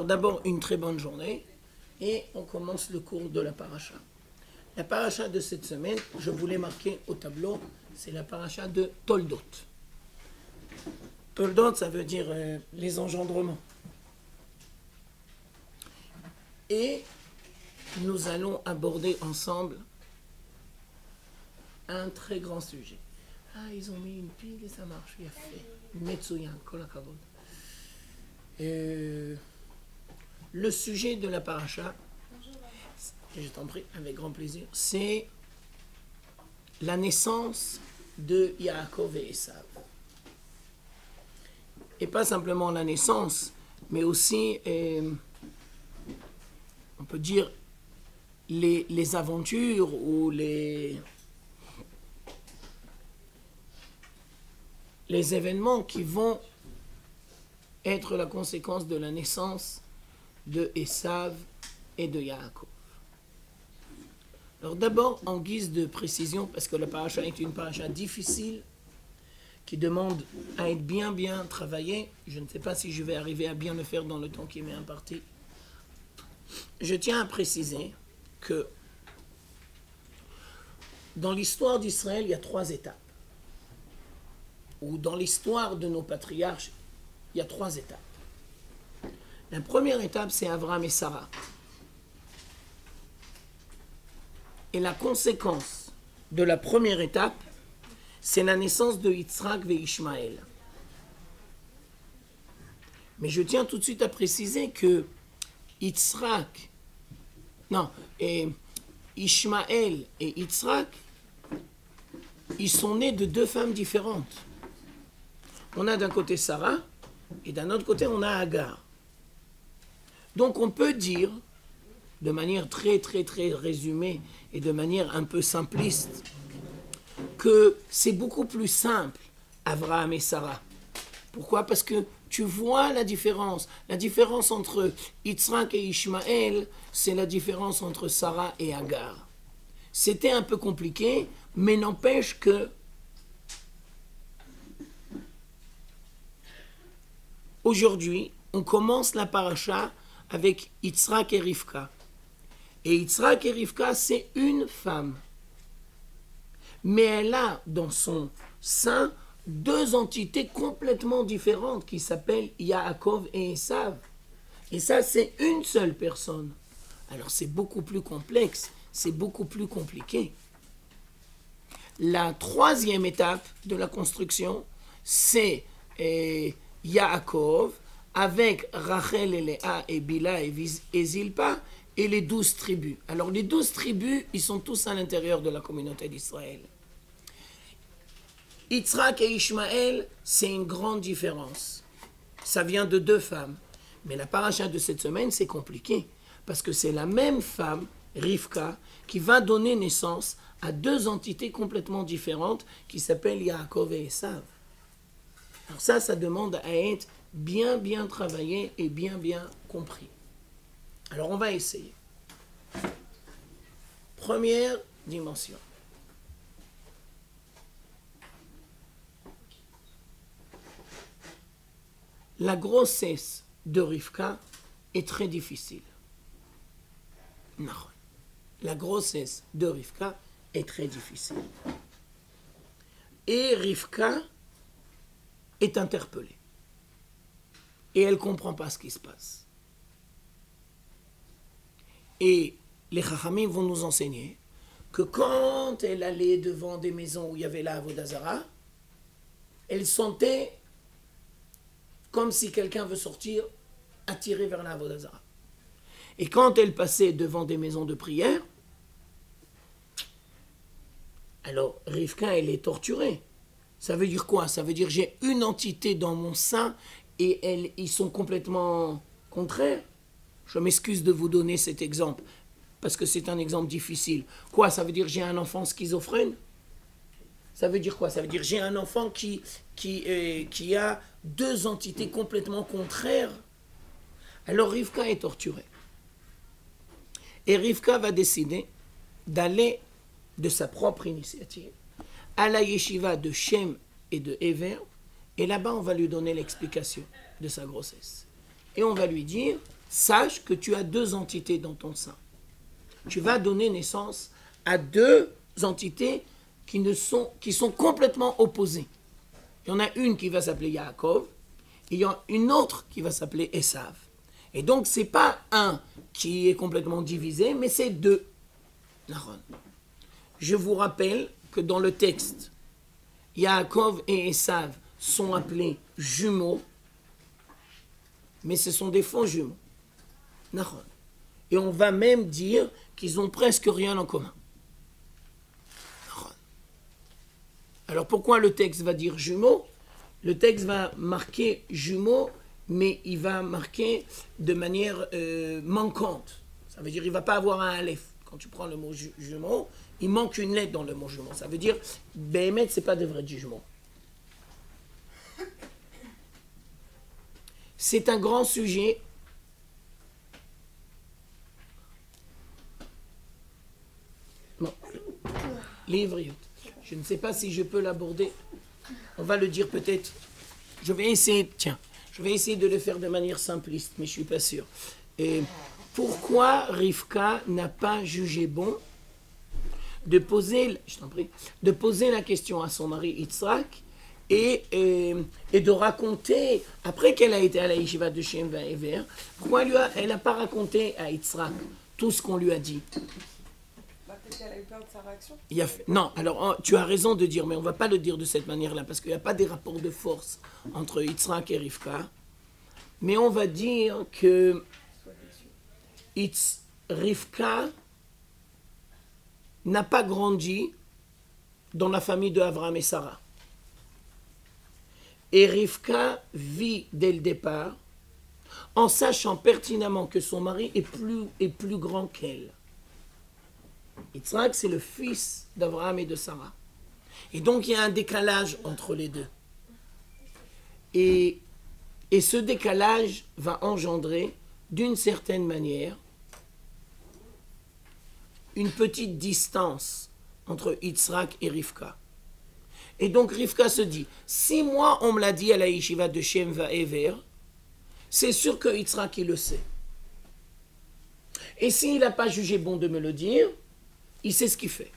Alors d'abord, une très bonne journée et on commence le cours de la paracha. La paracha de cette semaine, je voulais marquer au tableau, c'est la paracha de Toldot. Toldot, ça veut dire les engendrements. Et nous allons aborder ensemble un très grand sujet. Ah, ils ont mis une pile et ça marche, il a fait. Metsuyan, kolakavod. Le sujet de la paracha, je t'en prie, avec grand plaisir, c'est la naissance de Yaakov et Esav. Et pas simplement la naissance, mais aussi, on peut dire, les aventures ou les événements qui vont être la conséquence de la naissance de Esav et de Yaakov. Alors d'abord, en guise de précision, parce que la paracha est une paracha difficile, qui demande à être bien travaillée, je ne sais pas si je vais arriver à bien le faire dans le temps qui m'est imparti, je tiens à préciser que dans l'histoire d'Israël, il y a 3 étapes. Ou dans l'histoire de nos patriarches, il y a 3 étapes. La première étape, c'est Abraham et Sarah. Et la conséquence de la première étape, c'est la naissance de Yitzhak et Ishmaël. Mais je tiens tout de suite à préciser que Ishmaël et Yitzhak, ils sont nés de 2 femmes différentes. On a d'un côté Sarah, et d'un autre côté, on a Agar. Donc on peut dire, de manière très résumée et de manière un peu simpliste, que c'est beaucoup plus simple, Abraham et Sarah. Pourquoi? Parce que tu vois la différence. La différence entre Yitzhak et Ishmaël, c'est la différence entre Sarah et Agar. C'était un peu compliqué, mais n'empêche que aujourd'hui, on commence la paracha avec Yitzhak et Rivka. Et Yitzhak et Rivka, c'est une femme. Mais elle a dans son sein 2 entités complètement différentes qui s'appellent Yaakov et Esav. Et ça, c'est une seule personne. Alors c'est beaucoup plus complexe, c'est beaucoup plus compliqué. La 3e étape de la construction, c'est Yaakov avec Rachel et Léa et Bila et Zilpa et les 12 tribus. Alors les 12 tribus, ils sont tous à l'intérieur de la communauté d'Israël. Yitzhak et Ishmaël, c'est une grande différence. Ça vient de 2 femmes. Mais la paracha de cette semaine, c'est compliqué. Parce que c'est la même femme, Rivka, qui va donner naissance à 2 entités complètement différentes qui s'appellent Yaakov et Esav. Alors ça demande à être bien travaillé et bien compris. Alors on va essayer. Première dimension. La grossesse de Rivka est très difficile. Non. La grossesse de Rivka est très difficile. Et Rivka est interpellée. Et elle ne comprend pas ce qui se passe. Et les Chachamim vont nous enseigner que quand elle allait devant des maisons où il y avait la Avodah Zara, elle sentait comme si quelqu'un veut sortir, attiré vers la Avodah Zara. Et quand elle passait devant des maisons de prière, alors Rivka, elle est torturée. Ça veut dire quoi? Ça veut dire j'ai une entité dans mon sein et ils sont complètement contraires. Je m'excuse de vous donner cet exemple, parce que c'est un exemple difficile. Quoi? Ça veut dire j'ai un enfant schizophrène? Ça veut dire quoi? Ça veut dire j'ai un enfant qui a 2 entités complètement contraires. Alors Rivka est torturée. Et Rivka va décider d'aller de sa propre initiative à la yeshiva de Shem et de Ever. Et là-bas, on va lui donner l'explication de sa grossesse. Et on va lui dire, sache que tu as deux entités dans ton sein. Tu vas donner naissance à deux entités qui sont complètement opposées. Il y en a une qui va s'appeler Yaakov, et il y en a une autre qui va s'appeler Esav. Et donc, ce n'est pas un qui est complètement divisé, mais c'est deux. Je vous rappelle que dans le texte, Yaakov et Esav sont appelés jumeaux, mais ce sont des faux jumeaux. Et on va même dire qu'ils n'ont presque rien en commun. Alors pourquoi le texte va dire jumeaux? Le texte va marquer jumeaux, mais il va marquer de manière manquante. Ça veut dire qu'il ne va pas avoir un aleph. Quand tu prends le mot jumeau, il manque une lettre dans le mot jumeau. Ça veut dire, Béhémet, ce n'est pas de vrais jumeaux. C'est un grand sujet. Non. Livre. Je ne sais pas si je peux l'aborder. On va le dire peut-être. Je vais essayer de le faire de manière simpliste, mais je ne suis pas sûr. Et pourquoi Rivka n'a pas jugé bon de poser la question à son mari Yitzhak et de raconter, après qu'elle a été à la yeshiva de Shem Va'ever, pourquoi elle n'a pas raconté à Yitzhak tout ce qu'on lui a dit? Peut-être qu'elle a eu peur de sa réaction. Non, alors tu as raison de dire, mais on ne va pas le dire de cette manière-là, parce qu'il n'y a pas des rapports de force entre Yitzhak et Rivka. Mais on va dire que Rivka n'a pas grandi dans la famille de Abraham et Sarah. Et Rivka vit dès le départ en sachant pertinemment que son mari est plus grand qu'elle. Yitzhak, c'est le fils d'Abraham et de Sarah. Et donc, il y a un décalage entre les deux. Et ce décalage va engendrer, d'une certaine manière, une petite distance entre Yitzhak et Rivka. Et donc, Rivka se dit, si moi, on me l'a dit à la yeshiva de Shem Va'ever, c'est sûr que Yitzhak, il le sait. Et s'il n'a pas jugé bon de me le dire, il sait ce qu'il fait.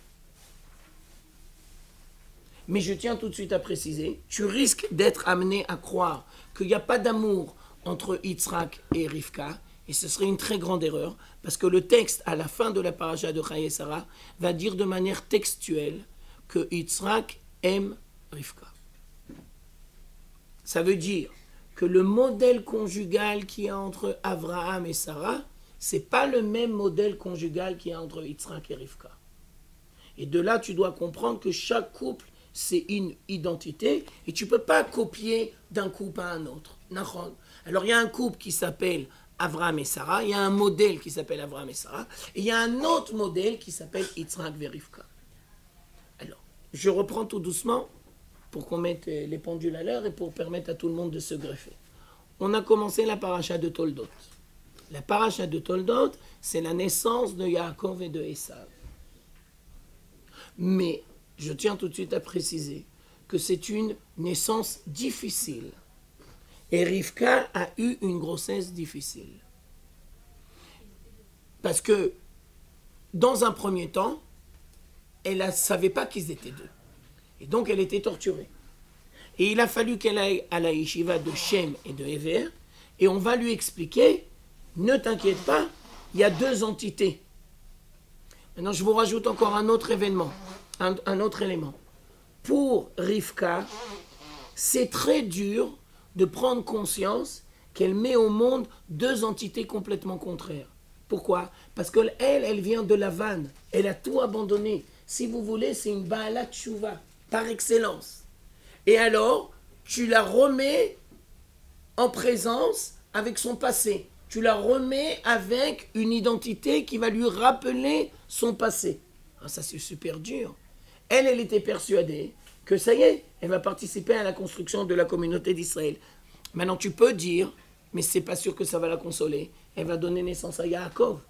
Mais je tiens tout de suite à préciser, tu risques d'être amené à croire qu'il n'y a pas d'amour entre Yitzhak et Rivka, et ce serait une très grande erreur, parce que le texte, à la fin de la paracha de Chaye Sarah, va dire de manière textuelle que Yitzhak aime Rivka. Ça veut dire que le modèle conjugal qu'il y a entre Abraham et Sarah, c'est pas le même modèle conjugal qu'il y a entre Yitzhak et Rivka. Et de là, tu dois comprendre que chaque couple, c'est une identité, et tu ne peux pas copier d'un couple à un autre. Alors, il y a un couple qui s'appelle Abraham et Sarah, il y a un modèle qui s'appelle Abraham et Sarah, et il y a un autre modèle qui s'appelle Yitzhak et Rivka. Alors, je reprends tout doucement pour qu'on mette les pendules à l'heure et pour permettre à tout le monde de se greffer. On a commencé la paracha de Toldot. La paracha de Toldot, c'est la naissance de Yaakov et de Esav. Mais je tiens tout de suite à préciser que c'est une naissance difficile. Et Rivka a eu une grossesse difficile. Parce que, dans un premier temps, elle ne savait pas qu'ils étaient deux. Et donc, elle était torturée. Et il a fallu qu'elle aille à la yeshiva de Shem et de Hever, et on va lui expliquer, ne t'inquiète pas, il y a deux entités. Maintenant, je vous rajoute encore un autre événement, un autre élément. Pour Rivka, c'est très dur de prendre conscience qu'elle met au monde deux entités complètement contraires. Pourquoi? Parce qu'elle vient de la vanne. Elle a tout abandonné. Si vous voulez, c'est une Baalat Tshuva, par excellence. Et alors, tu la remets en présence avec son passé. Tu la remets avec une identité qui va lui rappeler son passé. Ah, ça, c'est super dur. Elle était persuadée que ça y est, elle va participer à la construction de la communauté d'Israël. Maintenant, tu peux dire, mais c'est pas sûr que ça va la consoler. Elle va donner naissance à Yaakov.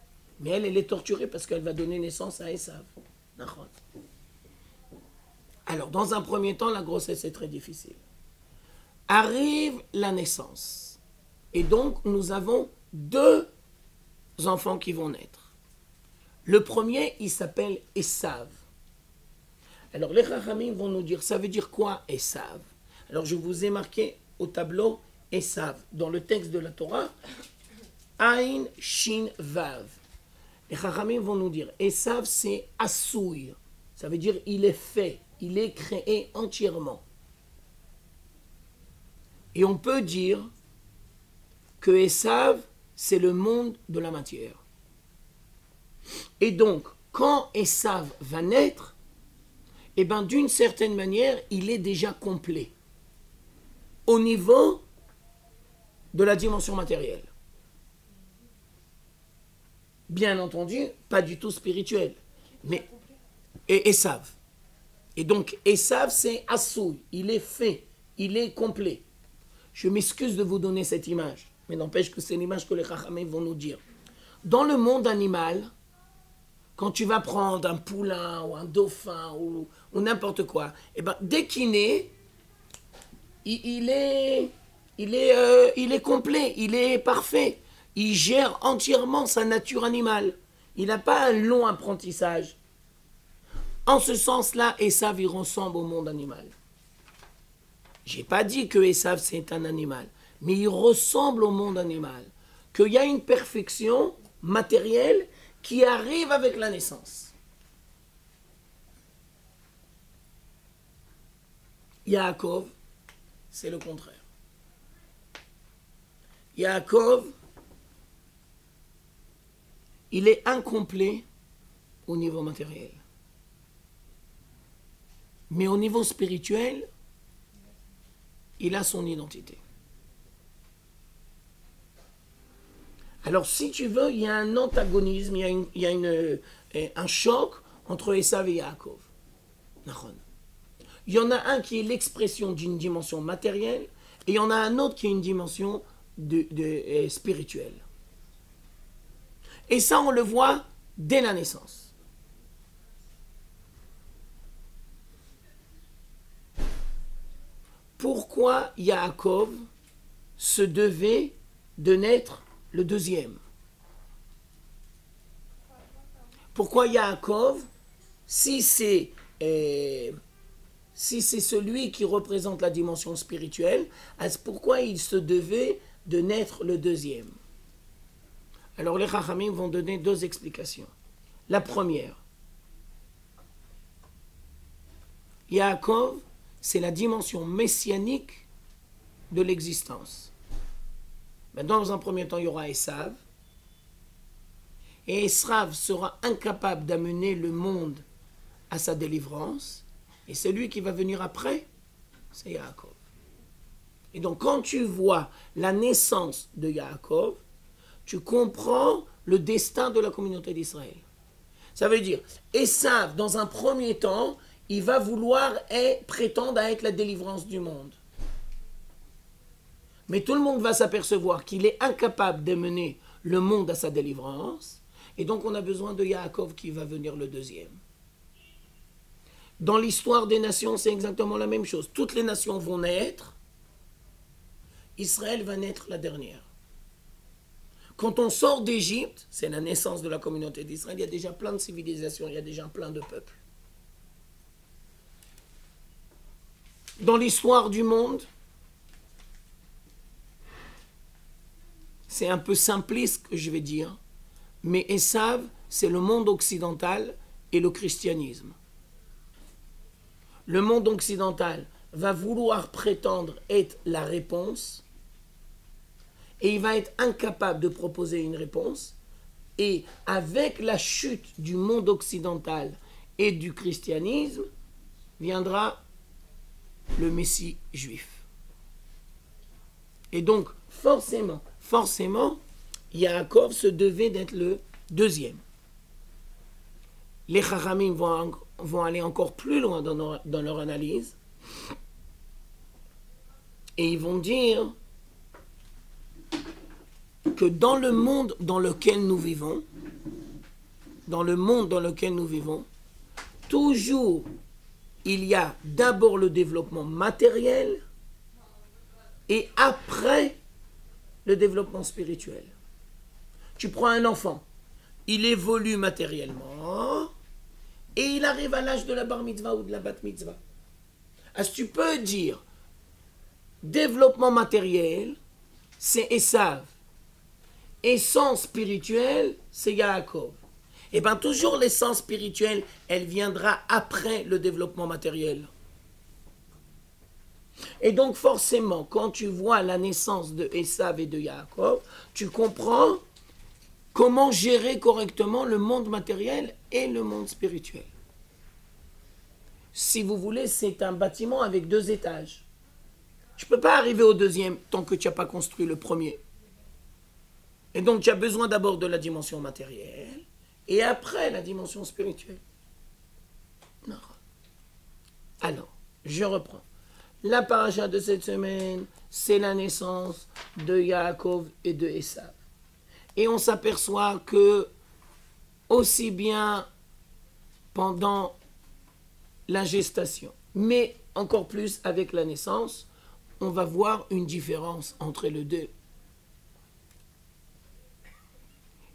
Mais elle est torturée parce qu'elle va donner naissance à Esav. Alors, dans un premier temps, la grossesse est très difficile. Arrive la naissance. Et donc, nous avons deux enfants qui vont naître. Le premier, il s'appelle Esav. Alors les Chachamim vont nous dire, ça veut dire quoi Esav? Alors je vous ai marqué au tableau Esav. Dans le texte de la Torah, Ain, Shin, Vav. Les Chachamim vont nous dire, Esav c'est Asouy. Ça veut dire il est fait, il est créé entièrement. Et on peut dire que Esav, c'est le monde de la matière. Et donc, quand Esav va naître, eh bien, d'une certaine manière, il est déjà complet au niveau de la dimension matérielle. Bien entendu, pas du tout spirituel, mais Esav. Et donc, Esav, c'est Assoui, il est fait, il est complet. Je m'excuse de vous donner cette image, mais n'empêche que c'est l'image que les Chachamim vont nous dire. Dans le monde animal, quand tu vas prendre un poulain ou un dauphin ou n'importe quoi, eh ben, dès qu'il naît, il est complet, il est parfait. Il gère entièrement sa nature animale. Il n'a pas un long apprentissage. En ce sens-là, Esav, il ressemble au monde animal. Je n'ai pas dit que Esav, c'est un animal, mais il ressemble au monde animal. Qu'il y a une perfection matérielle qui arrive avec la naissance. Yaakov, c'est le contraire. Yaakov, il est incomplet au niveau matériel. Mais au niveau spirituel, il a son identité. Alors, si tu veux, il y a un antagonisme, il y a un choc entre Esav et Yaakov. Il y en a un qui est l'expression d'une dimension matérielle, et il y en a un autre qui est une dimension spirituelle. Et ça, on le voit dès la naissance. Pourquoi Yaakov se devait de naître le deuxième? Pourquoi Yaakov, si c'est celui qui représente la dimension spirituelle, pourquoi il se devait de naître le deuxième? Alors les Chachamim vont donner deux explications. La première, Yaakov, c'est la dimension messianique de l'existence. Dans un premier temps, il y aura Esav. Et Esav sera incapable d'amener le monde à sa délivrance. Et celui qui va venir après, c'est Yaakov. Et donc, quand tu vois la naissance de Yaakov, tu comprends le destin de la communauté d'Israël. Ça veut dire, Esav, dans un premier temps, il va vouloir prétendre à être la délivrance du monde. Mais tout le monde va s'apercevoir qu'il est incapable de mener le monde à sa délivrance. Et donc on a besoin de Yaakov qui va venir le deuxième. Dans l'histoire des nations, c'est exactement la même chose. Toutes les nations vont naître. Israël va naître la dernière. Quand on sort d'Égypte, c'est la naissance de la communauté d'Israël, il y a déjà plein de civilisations, il y a déjà plein de peuples. Dans l'histoire du monde, c'est un peu simpliste que je vais dire, mais Esav, c'est le monde occidental et le christianisme. Le monde occidental va vouloir prétendre être la réponse et il va être incapable de proposer une réponse. Et avec la chute du monde occidental et du christianisme, viendra le Messie juif. Et donc, forcément, Yaakov se devait d'être le deuxième. Les Chachamim vont aller encore plus loin dans leur analyse. Et ils vont dire que dans le monde dans lequel nous vivons, toujours il y a d'abord le développement matériel et après le développement spirituel. tu prends un enfant, il évolue matériellement et il arrive à l'âge de la bar mitzvah ou de la bat mitzvah. Alors tu peux dire, développement matériel, c'est Esav. Essence spirituelle, c'est Yaakov. Et bien toujours l'essence spirituelle, elle viendra après le développement matériel. Et donc forcément, quand tu vois la naissance de Esav et de Yaakov, tu comprends comment gérer correctement le monde matériel et le monde spirituel. Si vous voulez, c'est un bâtiment avec 2 étages. Tu ne peux pas arriver au deuxième tant que tu n'as pas construit le premier. Et donc tu as besoin d'abord de la dimension matérielle et après la dimension spirituelle. Non. Alors, je reprends. La paracha de cette semaine, c'est la naissance de Yaakov et de Esav. Et on s'aperçoit que aussi bien pendant la gestation, mais encore plus avec la naissance, on va voir une différence entre les deux.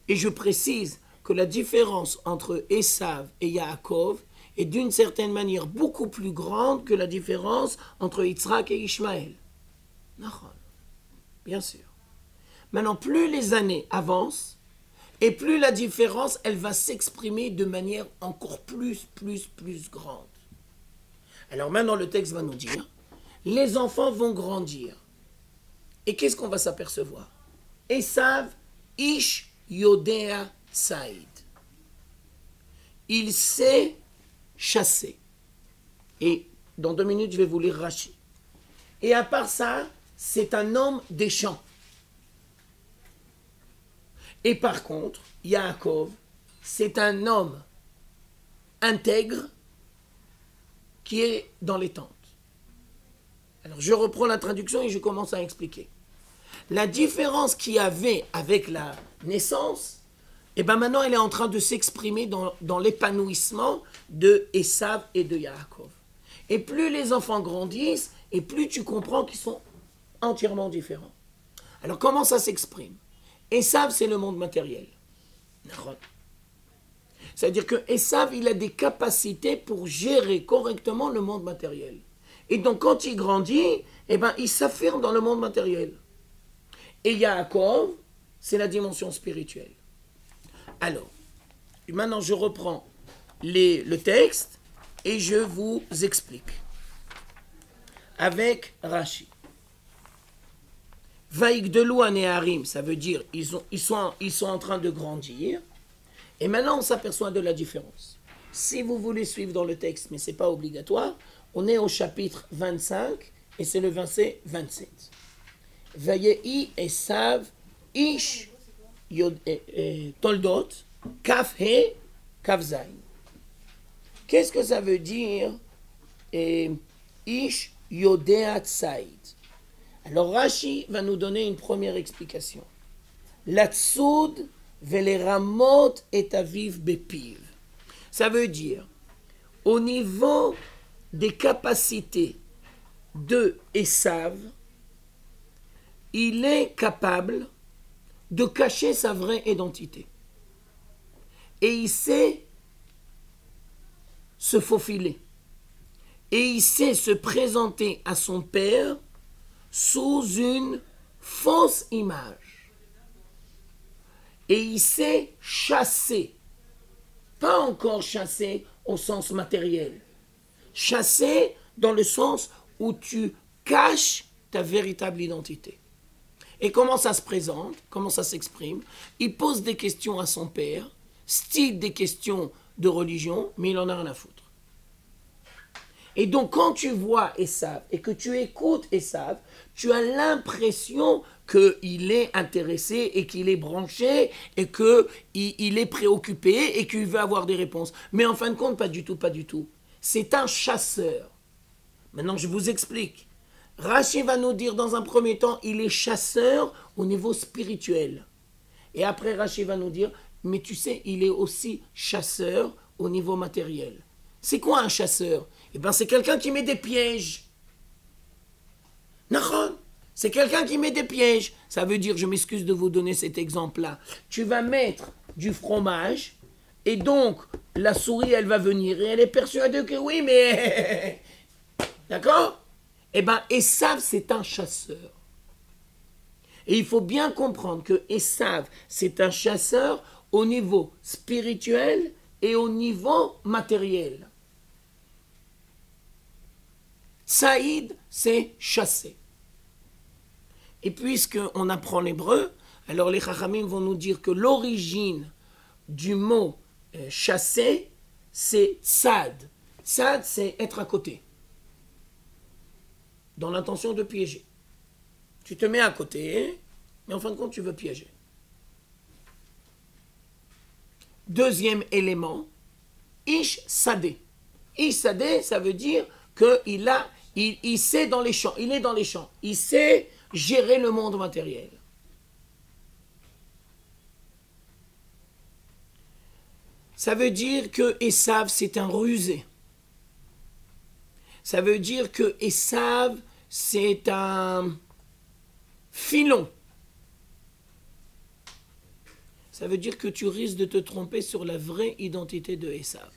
Et je précise que la différence entre Esav et Yaakov est d'une certaine manière beaucoup plus grande que la différence entre Yitzhak et Ishmaël. Bien sûr. Maintenant, plus les années avancent, et plus la différence, elle va s'exprimer de manière encore plus grande. Alors maintenant, le texte va nous dire, les enfants vont grandir. Et qu'est-ce qu'on va s'apercevoir? Esav, Ish, Yodea, Saïd. Il sait chasser. Et dans 2 minutes, je vais vous lire Rashi. Et à part ça, c'est un homme des champs. Et par contre, Yaakov, c'est un homme intègre qui est dans les tentes. Alors je reprends la traduction et je commence à expliquer. La différence qu'il y avait avec la naissance, et bien maintenant elle est en train de s'exprimer dans l'épanouissement de Esav et de Yaakov. Et plus les enfants grandissent, et plus tu comprends qu'ils sont entièrement différents. Alors comment ça s'exprime? Esav, c'est le monde matériel. C'est-à-dire que Esav, il a des capacités pour gérer correctement le monde matériel. Et donc quand il grandit, eh ben, il s'affirme dans le monde matériel. Et Yaakov, c'est la dimension spirituelle. Alors, maintenant je reprends le texte et je vous explique. Avec Rashi. Vaïgdelou anéharim, ça veut dire ils sont en train de grandir. Et maintenant on s'aperçoit de la différence. Si vous voulez suivre dans le texte, mais ce n'est pas obligatoire, on est au chapitre 25 et c'est le verset 27. Vayehi Esav Ish Toldot Kaf He Kaf Zain. Qu'est-ce que ça veut dire Ish Yodea Tsaïd? Alors Rashi va nous donner une première explication. La tsoud veleramot et aviv bepiv. Ça veut dire, au niveau des capacités de Esav, il est capable de cacher sa vraie identité. Et il sait se faufiler. Et il sait se présenter à son père sous une fausse image. Et il sait chasser. Pas encore chasser au sens matériel. Chasser dans le sens où tu caches ta véritable identité. Et comment ça se présente? Comment ça s'exprime? Il pose des questions à son père, style des questions de religion, mais il en a rien à foutre. Et donc, quand tu vois Esav et que tu écoutes Esav, tu as l'impression qu'il est intéressé et qu'il est branché et qu'il est préoccupé et qu'il veut avoir des réponses. Mais en fin de compte, pas du tout, pas du tout. C'est un chasseur. Maintenant, je vous explique. Rashi va nous dire dans un premier temps, il est chasseur au niveau spirituel. Et après, Rashi va nous dire, mais tu sais, il est aussi chasseur au niveau matériel. C'est quoi un chasseur? Eh bien, c'est quelqu'un qui met des pièges. Nahon. C'est quelqu'un qui met des pièges. Ça veut dire, je m'excuse de vous donner cet exemple-là. Tu vas mettre du fromage et donc la souris, elle va venir et elle est persuadée que oui, mais... D'accord? Eh bien, Esav, c'est un chasseur. Et il faut bien comprendre que Esav, c'est un chasseur au niveau spirituel et au niveau matériel. Saïd, c'est chasser. Et puisqu'on apprend l'hébreu, alors les Chachamim vont nous dire que l'origine du mot chasser, c'est tsad. Tsad, c'est être à côté, dans l'intention de piéger. Tu te mets à côté, mais en fin de compte, tu veux piéger. Deuxième élément, ish sadeh. Ish sadeh, ça veut dire qu'il sait dans les champs, il est dans les champs, il sait gérer le monde matériel. Ça veut dire que Esav, c'est un rusé. Ça veut dire que Esav, c'est un filon. Ça veut dire que tu risques de te tromper sur la vraie identité de Esav.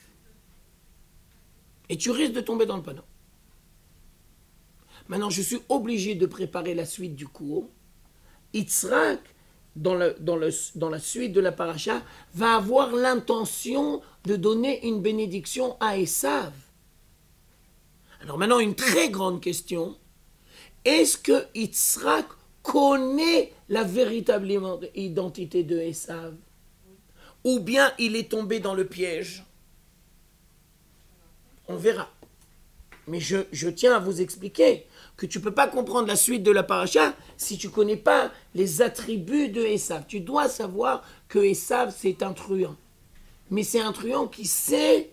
Et tu risques de tomber dans le panneau. Maintenant, je suis obligé de préparer la suite du cours. Yitzhak, dans la suite de la paracha, va avoir l'intention de donner une bénédiction à Esav. Alors maintenant, une très grande question. Est-ce que Yitzhak connaît la véritable identité de Esav? Ou bien il est tombé dans le piège? On verra. Mais je tiens à vous expliquer que tu ne peux pas comprendre la suite de la paracha si tu ne connais pas les attributs de Esav. Tu dois savoir que Esav, c'est un truand. Mais c'est un truand qui sait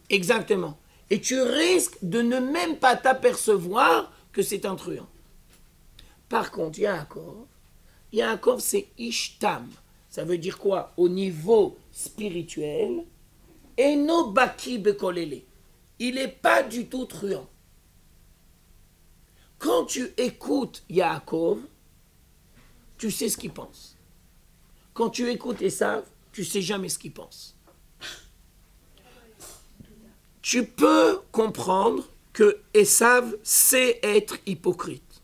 exactement. Et tu risques de ne même pas t'apercevoir que c'est un truand. Par contre, Yaakov, c'est Ishtam. Ça veut dire quoi? Au niveau spirituel, Eno baki bekolele. Il n'est pas du tout truand. Quand tu écoutes Yaakov, tu sais ce qu'il pense. Quand tu écoutes Esav, tu ne sais jamais ce qu'il pense. Tu peux comprendre que Esav sait être hypocrite.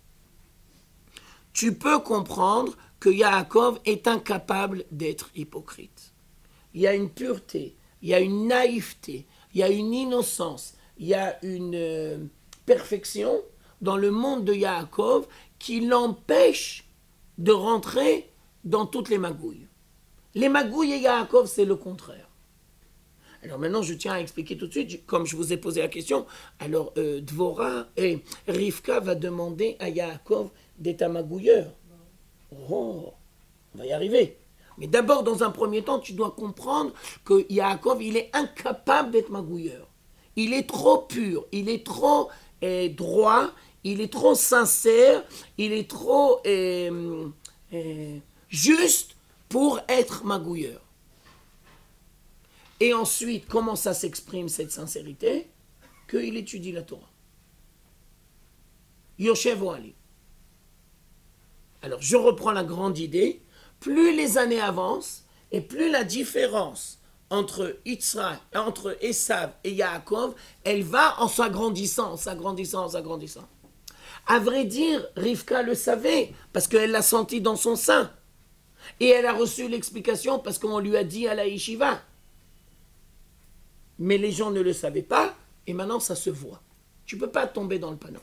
Tu peux comprendre que Yaakov est incapable d'être hypocrite. Il y a une pureté, il y a une naïveté, il y a une innocence, il y a une perfection dans le monde de Yaakov qui l'empêche de rentrer dans toutes les magouilles. Les magouilles et Yaakov, c'est le contraire. Alors maintenant, je tiens à expliquer tout de suite, comme je vous ai posé la question, alors Dvorah et Rivka va demander à Yaakov d'être un magouilleur. Oh, on va y arriver. Mais d'abord, dans un premier temps, tu dois comprendre que Yaakov, il est incapable d'être magouilleur. Il est trop pur, il est trop droit, il est trop sincère, il est trop juste pour être magouilleur. Et ensuite, comment ça s'exprime cette sincérité? Qu'il étudie la Torah. Yoshev Ali. Alors, je reprends la grande idée. Plus les années avancent, et plus la différence entre Esav et Yaakov, elle va en s'agrandissant. À vrai dire, Rivka le savait, parce qu'elle l'a senti dans son sein. Et elle a reçu l'explication parce qu'on lui a dit à la yeshiva. Mais les gens ne le savaient pas, et maintenant ça se voit. Tu ne peux pas tomber dans le panneau.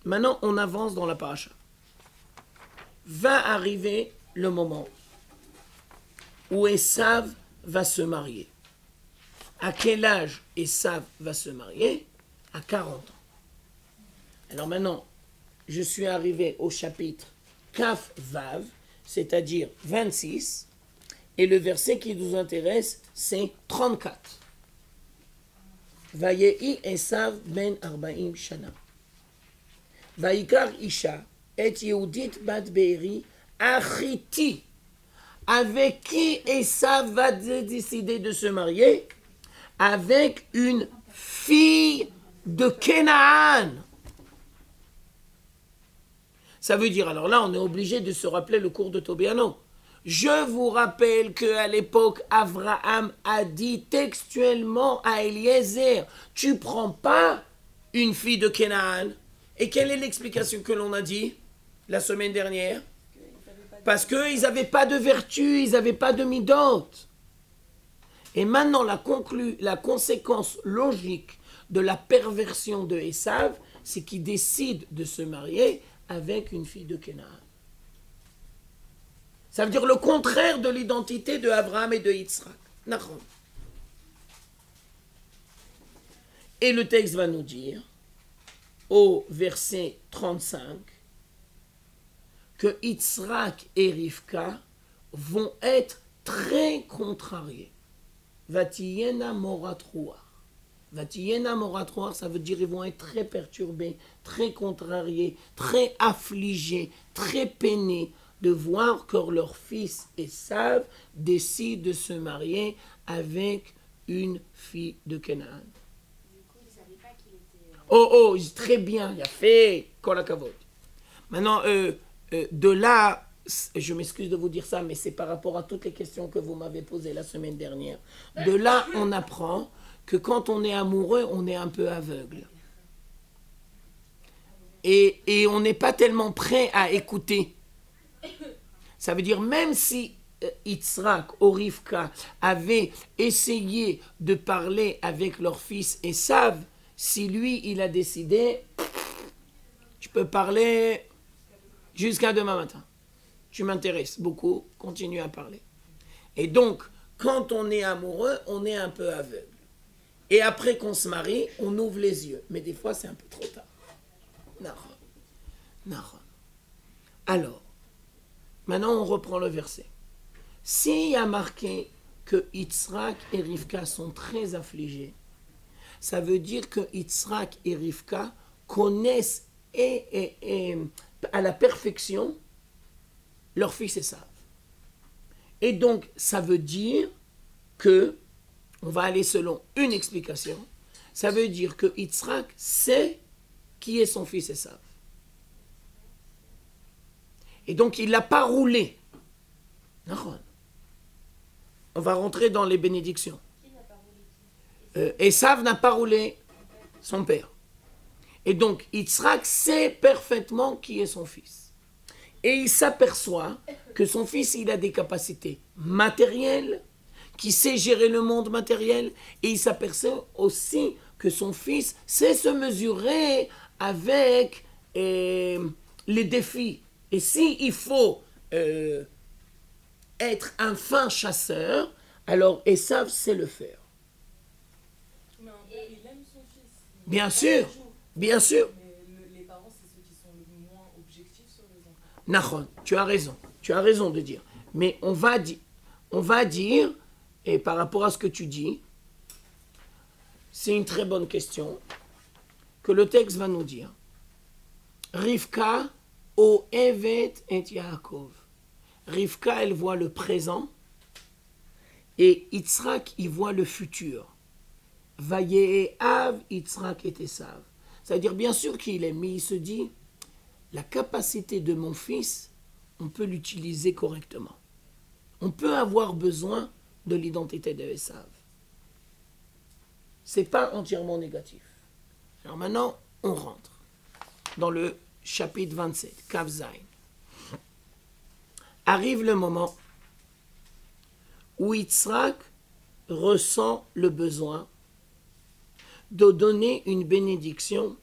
Maintenant, on avance dans la paracha. Va arriver le moment où Esav va se marier. À quel âge Esav va se marier? À 40 ans. Alors maintenant, je suis arrivé au chapitre Kaf Vav, c'est-à-dire 26, et le verset qui nous intéresse, c'est 34. Vayehi Esav ben 40 shana. Vaikar Isha et Yehudit bat Be'eri Achiti. Avec qui Esav va décider de se marier? Avec une fille de Canaan. Ça veut dire, alors là, on est obligé de se rappeler le cours de Tobiano. Je vous rappelle qu'à l'époque, Abraham a dit textuellement à Eliezer, tu prends pas une fille de Canaan. Et quelle est l'explication que l'on a dit la semaine dernière? Parce qu'ils n'avaient pas de vertu, ils n'avaient pas de midot. Et maintenant, la conséquence logique de la perversion de Esav, c'est qu'il décide de se marier avec une fille de Canaan. Ça veut dire le contraire de l'identité de Abraham et de Yitzhak. Et le texte va nous dire, au verset 35, que Yitzhak et Rivka vont être très contrariés. Vatiyena moratroar. Vatiyena moratroar, ça veut dire ils vont être très perturbés, très contrariés, très affligés, très peinés de voir que leur fils Esav décide de se marier avec une fille de Canaan. Du coup, ils ne savaient pas qu'il était... Oh, très bien, il a fait kol hakavod. Maintenant, de là, je m'excuse de vous dire ça, mais c'est par rapport à toutes les questions que vous m'avez posées la semaine dernière. De là, on apprend que quand on est amoureux, on est un peu aveugle. Et on n'est pas tellement prêt à écouter. Ça veut dire, même si Yitzhak ou Rivka avaient essayé de parler avec leur fils Esav, si lui, il a décidé, tu peux parler jusqu'à demain matin. Tu m'intéresses beaucoup, continue à parler. Et donc, quand on est amoureux, on est un peu aveugle. Et après qu'on se marie, on ouvre les yeux. Mais des fois, c'est un peu trop tard. Nahon. Alors, maintenant, on reprend le verset. S'il y a marqué que Yitzhak et Rivka sont très affligés, ça veut dire que Yitzhak et Rivka connaissent à la perfection leur fils Esav. Et donc, ça veut dire que, on va aller selon une explication, ça veut dire que Yitzhak sait qui est son fils Esav. Et donc, il ne l'a pas roulé. On va rentrer dans les bénédictions. Esav n'a pas roulé son père. Et donc, Yitzhak sait parfaitement qui est son fils. Et il s'aperçoit que son fils, il a des capacités matérielles, qui sait gérer le monde matériel, et il s'aperçoit aussi que son fils sait se mesurer avec les défis. Et s'il faut être un fin chasseur, alors Esav sait le faire. Mais un père, il aime son fils. Bien sûr, bien sûr. Mais les parents, c'est ceux qui sont le moins objectifs sur les enfants. Nahon, tu as raison de dire. Mais on va dire, et par rapport à ce que tu dis, c'est une très bonne question, que le texte va nous dire. Rivka o evet et Yaakov. Rivka, elle voit le présent, et Yitzhak, il voit le futur. Vayehav Yitzhak et Esav. C'est-à-dire, bien sûr qu'il aime, mais il se dit, la capacité de mon fils, on peut l'utiliser correctement. On peut avoir besoin de l'identité de Esav. Ce n'est pas entièrement négatif. Alors maintenant, on rentre dans le chapitre 27, Kav Zayin. Arrive le moment où Yitzhak ressent le besoin de donner une bénédiction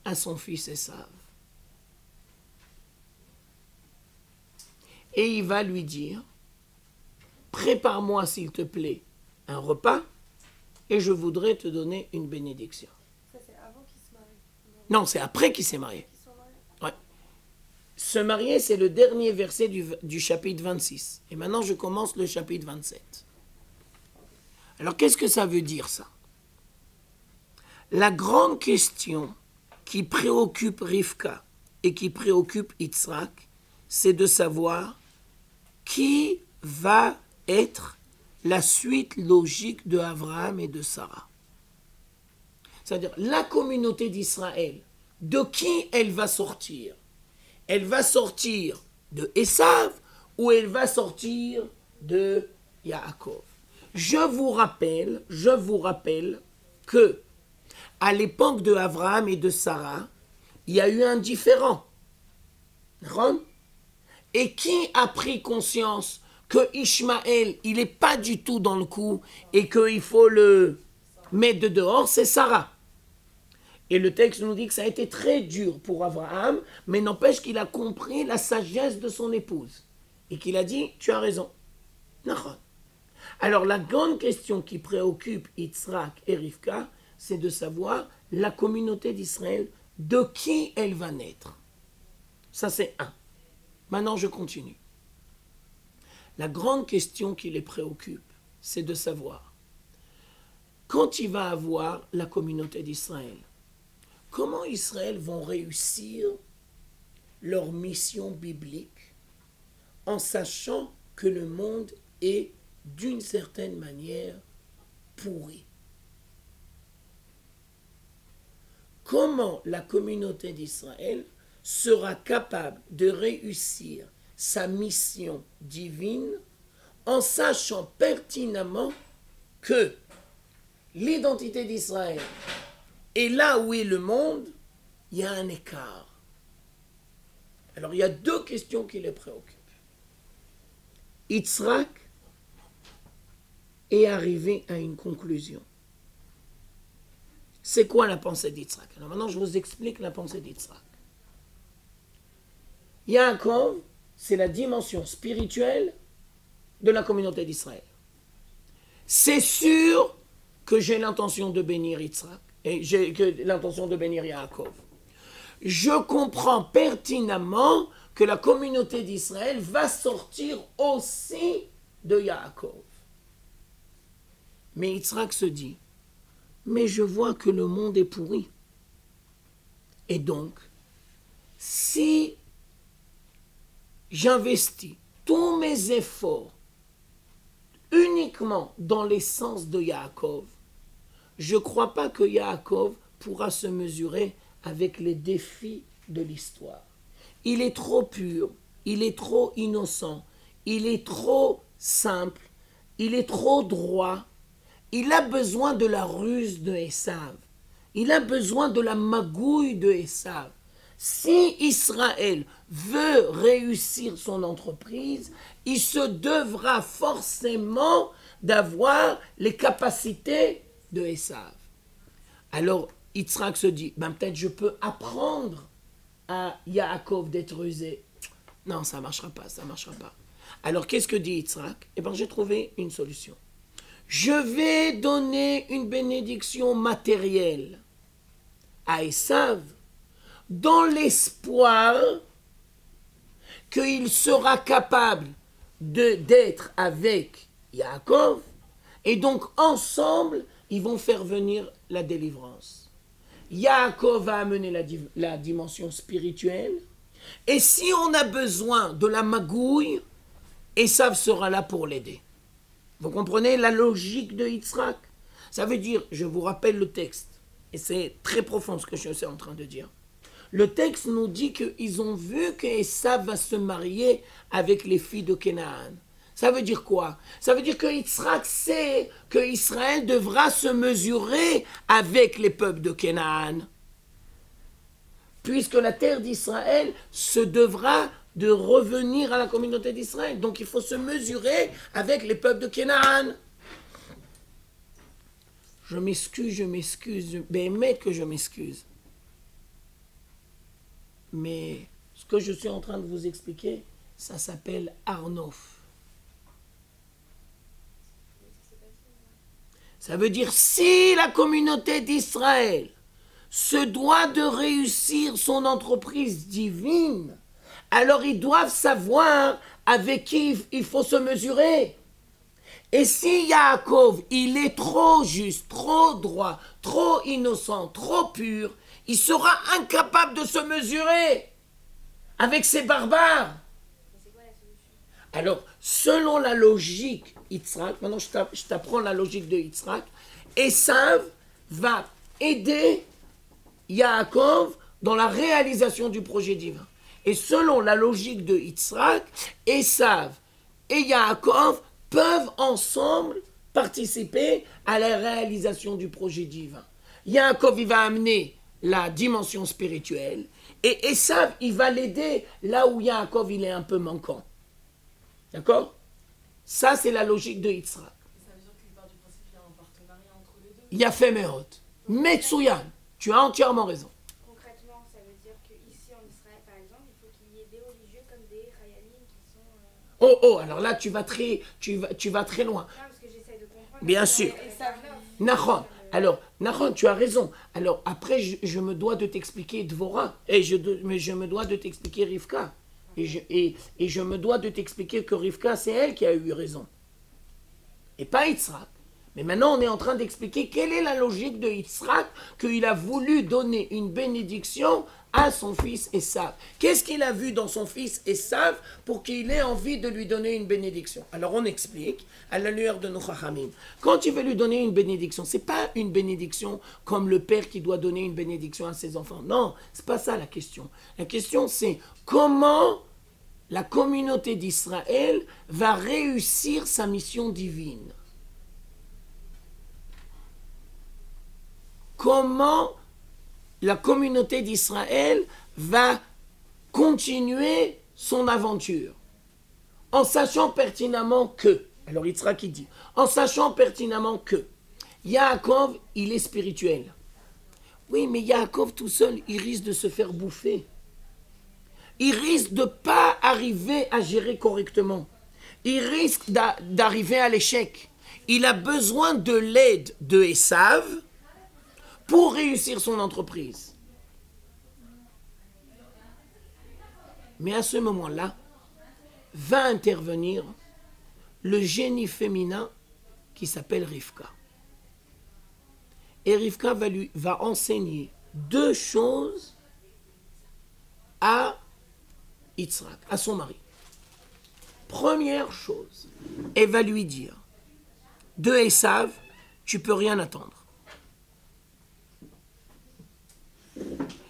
à son fils Esav. Et il va lui dire, prépare-moi s'il te plaît un repas et je voudrais te donner une bénédiction. Ça, c'est avant qu'il se marie. Non, c'est après qu'il s'est marié. Qu'ils sont mariés. Ouais. Se marier, c'est le dernier verset du chapitre 26. Et maintenant, je commence le chapitre 27. Alors, qu'est-ce que ça veut dire, ça? La grande question qui préoccupe Rivka et qui préoccupe Yitzhak, c'est de savoir qui va être la suite logique de Abraham et de Sarah. C'est-à-dire, la communauté d'Israël, de qui elle va sortir? elle va sortir de Esav ou elle va sortir de Yaakov. Je vous rappelle que à l'époque de Abraham et de Sarah, il y a eu un différend. Et qui a pris conscience que Ishmaël, il n'est pas du tout dans le coup et qu'il faut le mettre de dehors, c'est Sarah. Et le texte nous dit que ça a été très dur pour Abraham, mais n'empêche qu'il a compris la sagesse de son épouse. Et qu'il a dit, tu as raison. Alors la grande question qui préoccupe Yitzhak et Rivka, c'est de savoir la communauté d'Israël, de qui elle va naître. Ça c'est un. Maintenant je continue. La grande question qui les préoccupe, c'est de savoir, quand il va avoir la communauté d'Israël, comment Israël vont réussir leur mission biblique en sachant que le monde est d'une certaine manière pourri. Comment la communauté d'Israël sera capable de réussir sa mission divine en sachant pertinemment que l'identité d'Israël et là où est le monde, il y a un écart. Alors il y a deux questions qui les préoccupent. Yitzhak est arrivé à une conclusion. C'est quoi la pensée d'Yitzhak? Alors maintenant je vous explique la pensée d'Yitzhak. Yaakov, c'est la dimension spirituelle de la communauté d'Israël. C'est sûr que j'ai l'intention de bénir Yitzhak et j'ai l'intention de bénir Yaakov. Je comprends pertinemment que la communauté d'Israël va sortir aussi de Yaakov. Mais Yitzhak se dit, mais je vois que le monde est pourri. Et donc, si j'investis tous mes efforts uniquement dans l'essence de Yaakov, je ne crois pas que Yaakov pourra se mesurer avec les défis de l'histoire. Il est trop pur, il est trop innocent, il est trop simple, il est trop droit. Il a besoin de la ruse de Esav. Il a besoin de la magouille de Esav. Si Israël veut réussir son entreprise, il se devra forcément d'avoir les capacités de Esav. Alors, Yitzhak se dit, peut-être je peux apprendre à Yaakov d'être rusé. Non, ça ne marchera pas, ça ne marchera pas. Alors, qu'est-ce que dit Yitzhak? J'ai trouvé une solution. Je vais donner une bénédiction matérielle à Esav dans l'espoir qu'il sera capable d'être avec Yaakov et donc ensemble, ils vont faire venir la délivrance. Yaakov va amener la dimension spirituelle et si on a besoin de la magouille, Esav sera là pour l'aider. Vous comprenez la logique de Yitzhak? Ça veut dire, je vous rappelle le texte, et c'est très profond ce que je suis en train de dire. Le texte nous dit qu'ils ont vu qu'Esav va se marier avec les filles de Canaan. Ça veut dire quoi? Ça veut dire que Yitzhak sait que Israël devra se mesurer avec les peuples de Canaan. Puisque la terre d'Israël se devra de revenir à la communauté d'Israël. Donc il faut se mesurer avec les peuples de Canaan. Je m'excuse, mais que je m'excuse. Mais ce que je suis en train de vous expliquer, ça s'appelle Arnof. Ça veut dire si la communauté d'Israël se doit de réussir son entreprise divine, alors ils doivent savoir avec qui il faut se mesurer. Et si Yaakov, il est trop juste, trop droit, trop innocent, trop pur, il sera incapable de se mesurer avec ces barbares. Alors, selon la logique Yitzhak, maintenant je t'apprends la logique de Yitzhak, Esav va aider Yaakov dans la réalisation du projet divin. Et selon la logique de Yitzhak, Esav et Yaakov peuvent ensemble participer à la réalisation du projet divin. Yaakov, il va amener la dimension spirituelle et Esav, il va l'aider là où Yaakov, il est un peu manquant. D'accord? Ça, c'est la logique de Yitzhak. Ça veut dire qu'il part du principe qu'il y a un partenariat entre les deux. Il y a fait Meot. Metsuyan, tu as entièrement raison. Concrètement, ça veut dire qu'ici en Israël, par exemple, il faut qu'il y ait des religieux comme des Chayalim qui sont... Alors là, tu vas très loin. Non, parce que j'essaie de comprendre. Bien sûr. Et ça Nahon. Alors, Nahon, tu as raison. Alors, après, je me dois de t'expliquer Dvorah. Mais je me dois de t'expliquer Rivka. Et je me dois de t'expliquer que Rivka, c'est elle qui a eu raison. Et pas Yitzhak. Mais maintenant, on est en train d'expliquer quelle est la logique de Yitzhak, qu'il a voulu donner une bénédiction à son fils Esav. Qu'est-ce qu'il a vu dans son fils Esav pour qu'il ait envie de lui donner une bénédiction? Alors on explique à la lueur de nos chachamim. Quand il veut lui donner une bénédiction, c'est pas une bénédiction comme le père qui doit donner une bénédiction à ses enfants. Non, c'est pas ça la question. La question c'est comment la communauté d'Israël va réussir sa mission divine. Comment la communauté d'Israël va continuer son aventure. En sachant pertinemment que, alors Yitzhak qui dit, en sachant pertinemment que Yaakov, il est spirituel. Oui, mais Yaakov tout seul, il risque de se faire bouffer. Il risque de ne pas arriver à gérer correctement. Il risque d'arriver à l'échec. Il a besoin de l'aide de Esav pour réussir son entreprise. Mais à ce moment-là, va intervenir le génie féminin qui s'appelle Rivka. Et Rivka va enseigner deux choses à Yitzhak, à son mari. Première chose, elle va lui dire, de Esav, tu peux rien attendre.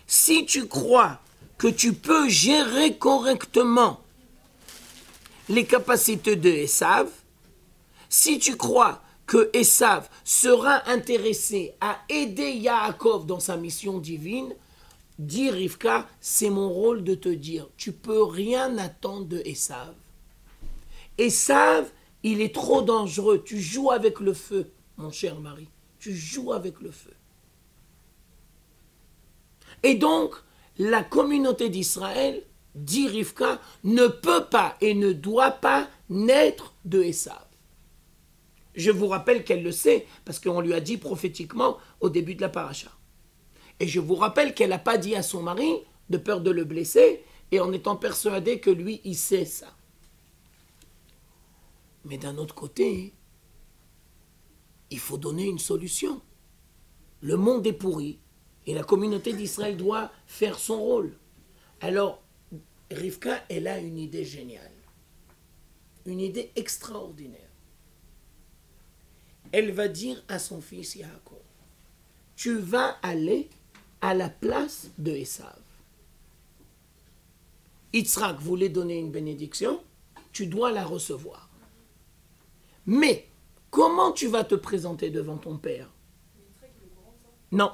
Si tu crois que tu peux gérer correctement les capacités de Esav, si tu crois que Esav sera intéressé à aider Yaakov dans sa mission divine, dis Rivka, c'est mon rôle de te dire, tu peux rien attendre de Esav. Esav, il est trop dangereux, tu joues avec le feu, mon cher mari, tu joues avec le feu. Et donc, la communauté d'Israël, dit Rivka, ne peut pas et ne doit pas naître de Esav. Je vous rappelle qu'elle le sait, parce qu'on lui a dit prophétiquement au début de la paracha. Et je vous rappelle qu'elle n'a pas dit à son mari, de peur de le blesser, et en étant persuadée que lui, il sait ça. Mais d'un autre côté, il faut donner une solution. Le monde est pourri. Et la communauté d'Israël doit faire son rôle. Alors, Rivka, elle a une idée géniale. Une idée extraordinaire. Elle va dire à son fils Yaakov, tu vas aller à la place de Esav. Yitzhak voulait donner une bénédiction, tu dois la recevoir. Mais, comment tu vas te présenter devant ton père? Non.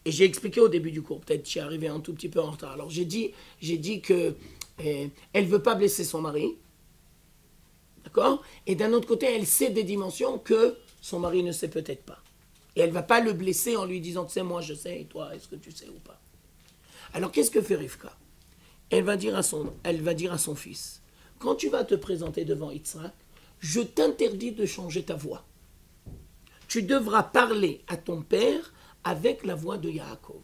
Et j'ai expliqué au début du cours, peut-être j'y arrivé un tout petit peu en retard. Alors j'ai dit que elle ne veut pas blesser son mari, d'accord? Et d'un autre côté, elle sait des dimensions que son mari ne sait peut-être pas. Et elle ne va pas le blesser en lui disant, tu sais, moi je sais, et toi, est-ce que tu sais ou pas? Alors qu'est-ce que fait Rivka? Elle va dire à son fils, quand tu vas te présenter devant Yitzhak, je t'interdis de changer ta voix. Tu devras parler à ton père avec la voix de Yaakov.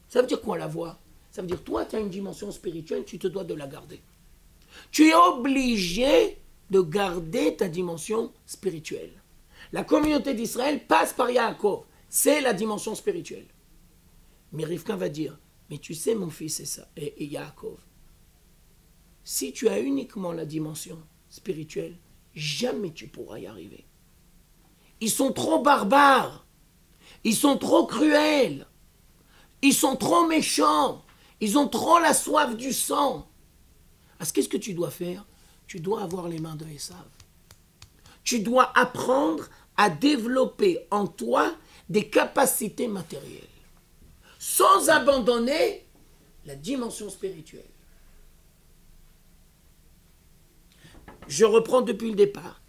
Ça veut dire quoi la voix? Ça veut dire toi, tu as une dimension spirituelle, tu te dois de la garder. Tu es obligé de garder ta dimension spirituelle. La communauté d'Israël passe par Yaakov. C'est la dimension spirituelle. Mais Rivka va dire, mais tu sais mon fils et Yaakov, si tu as uniquement la dimension spirituelle, jamais tu pourras y arriver. Ils sont trop barbares. Ils sont trop cruels. Ils sont trop méchants. Ils ont trop la soif du sang. Alors, qu'est-ce que tu dois faire? Tu dois avoir les mains de Esav. Tu dois apprendre à développer en toi des capacités matérielles, sans abandonner la dimension spirituelle. Je reprends depuis le départ.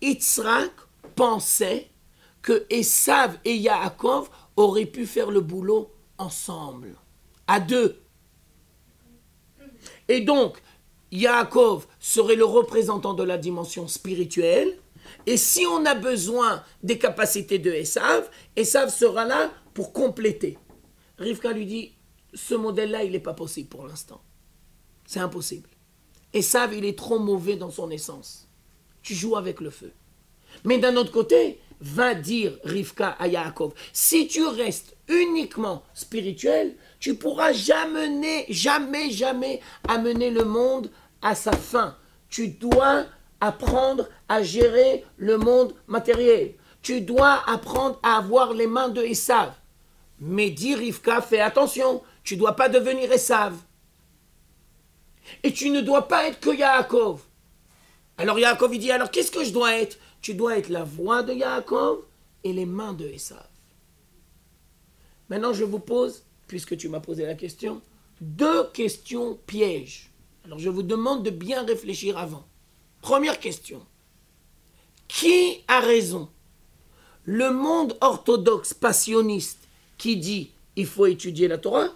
Yitzhak pensait que Esav et Yaakov auraient pu faire le boulot ensemble, à deux. Et donc, Yaakov serait le représentant de la dimension spirituelle. Et si on a besoin des capacités de Esav, Esav sera là pour compléter. Rivka lui dit, ce modèle-là, il n'est pas possible pour l'instant. C'est impossible. Esav, il est trop mauvais dans son essence. Tu joues avec le feu. Mais d'un autre côté, va dire Rivka à Yaakov, si tu restes uniquement spirituel, tu ne pourras jamais amener le monde à sa fin. Tu dois apprendre à gérer le monde matériel. Tu dois apprendre à avoir les mains de Esav. Mais dit Rivka, fais attention, tu ne dois pas devenir Esav. Et tu ne dois pas être que Yaakov. Alors Yaakov, il dit, alors qu'est-ce que je dois être? Tu dois être la voix de Yaakov et les mains de Esav. Maintenant, je vous pose, puisque tu m'as posé la question, 2 questions pièges. Alors, je vous demande de bien réfléchir avant. Première question. Qui a raison? Le monde orthodoxe passionniste qui dit il faut étudier la Torah,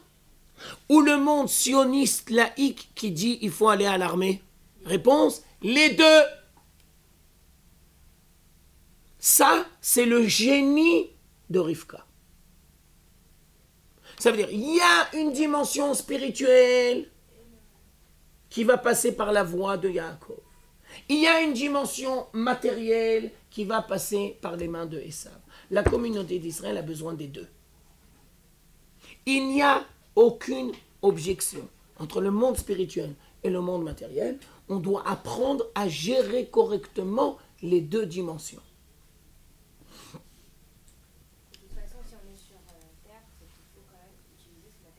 ou le monde sioniste laïque qui dit il faut aller à l'armée? Réponse, les deux. Ça, c'est le génie de Rivka. Ça veut dire, il y a une dimension spirituelle qui va passer par la voix de Yaakov. Il y a une dimension matérielle qui va passer par les mains de Esav. La communauté d'Israël a besoin des deux. Il n'y a aucune objection entre le monde spirituel et le monde matériel. On doit apprendre à gérer correctement les deux dimensions.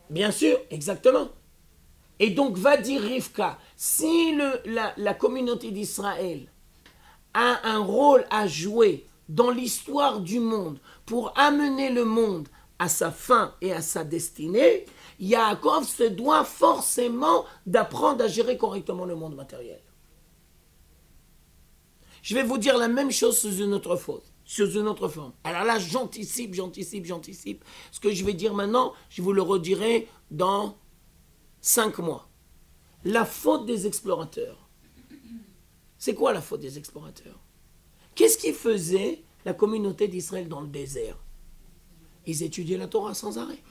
Bien sûr, exactement. Et donc va dire Rivka, si la communauté d'Israël a un rôle à jouer dans l'histoire du monde pour amener le monde à sa fin et à sa destinée, Yaakov se doit forcément d'apprendre à gérer correctement le monde matériel. Je vais vous dire la même chose sous une autre forme. Alors là, j'anticipe. Ce que je vais dire maintenant, je vous le redirai dans 5 mois. La faute des explorateurs. C'est quoi la faute des explorateurs? Qu'est-ce qui faisait la communauté d'Israël dans le désert? Ils étudiaient la Torah sans arrêt.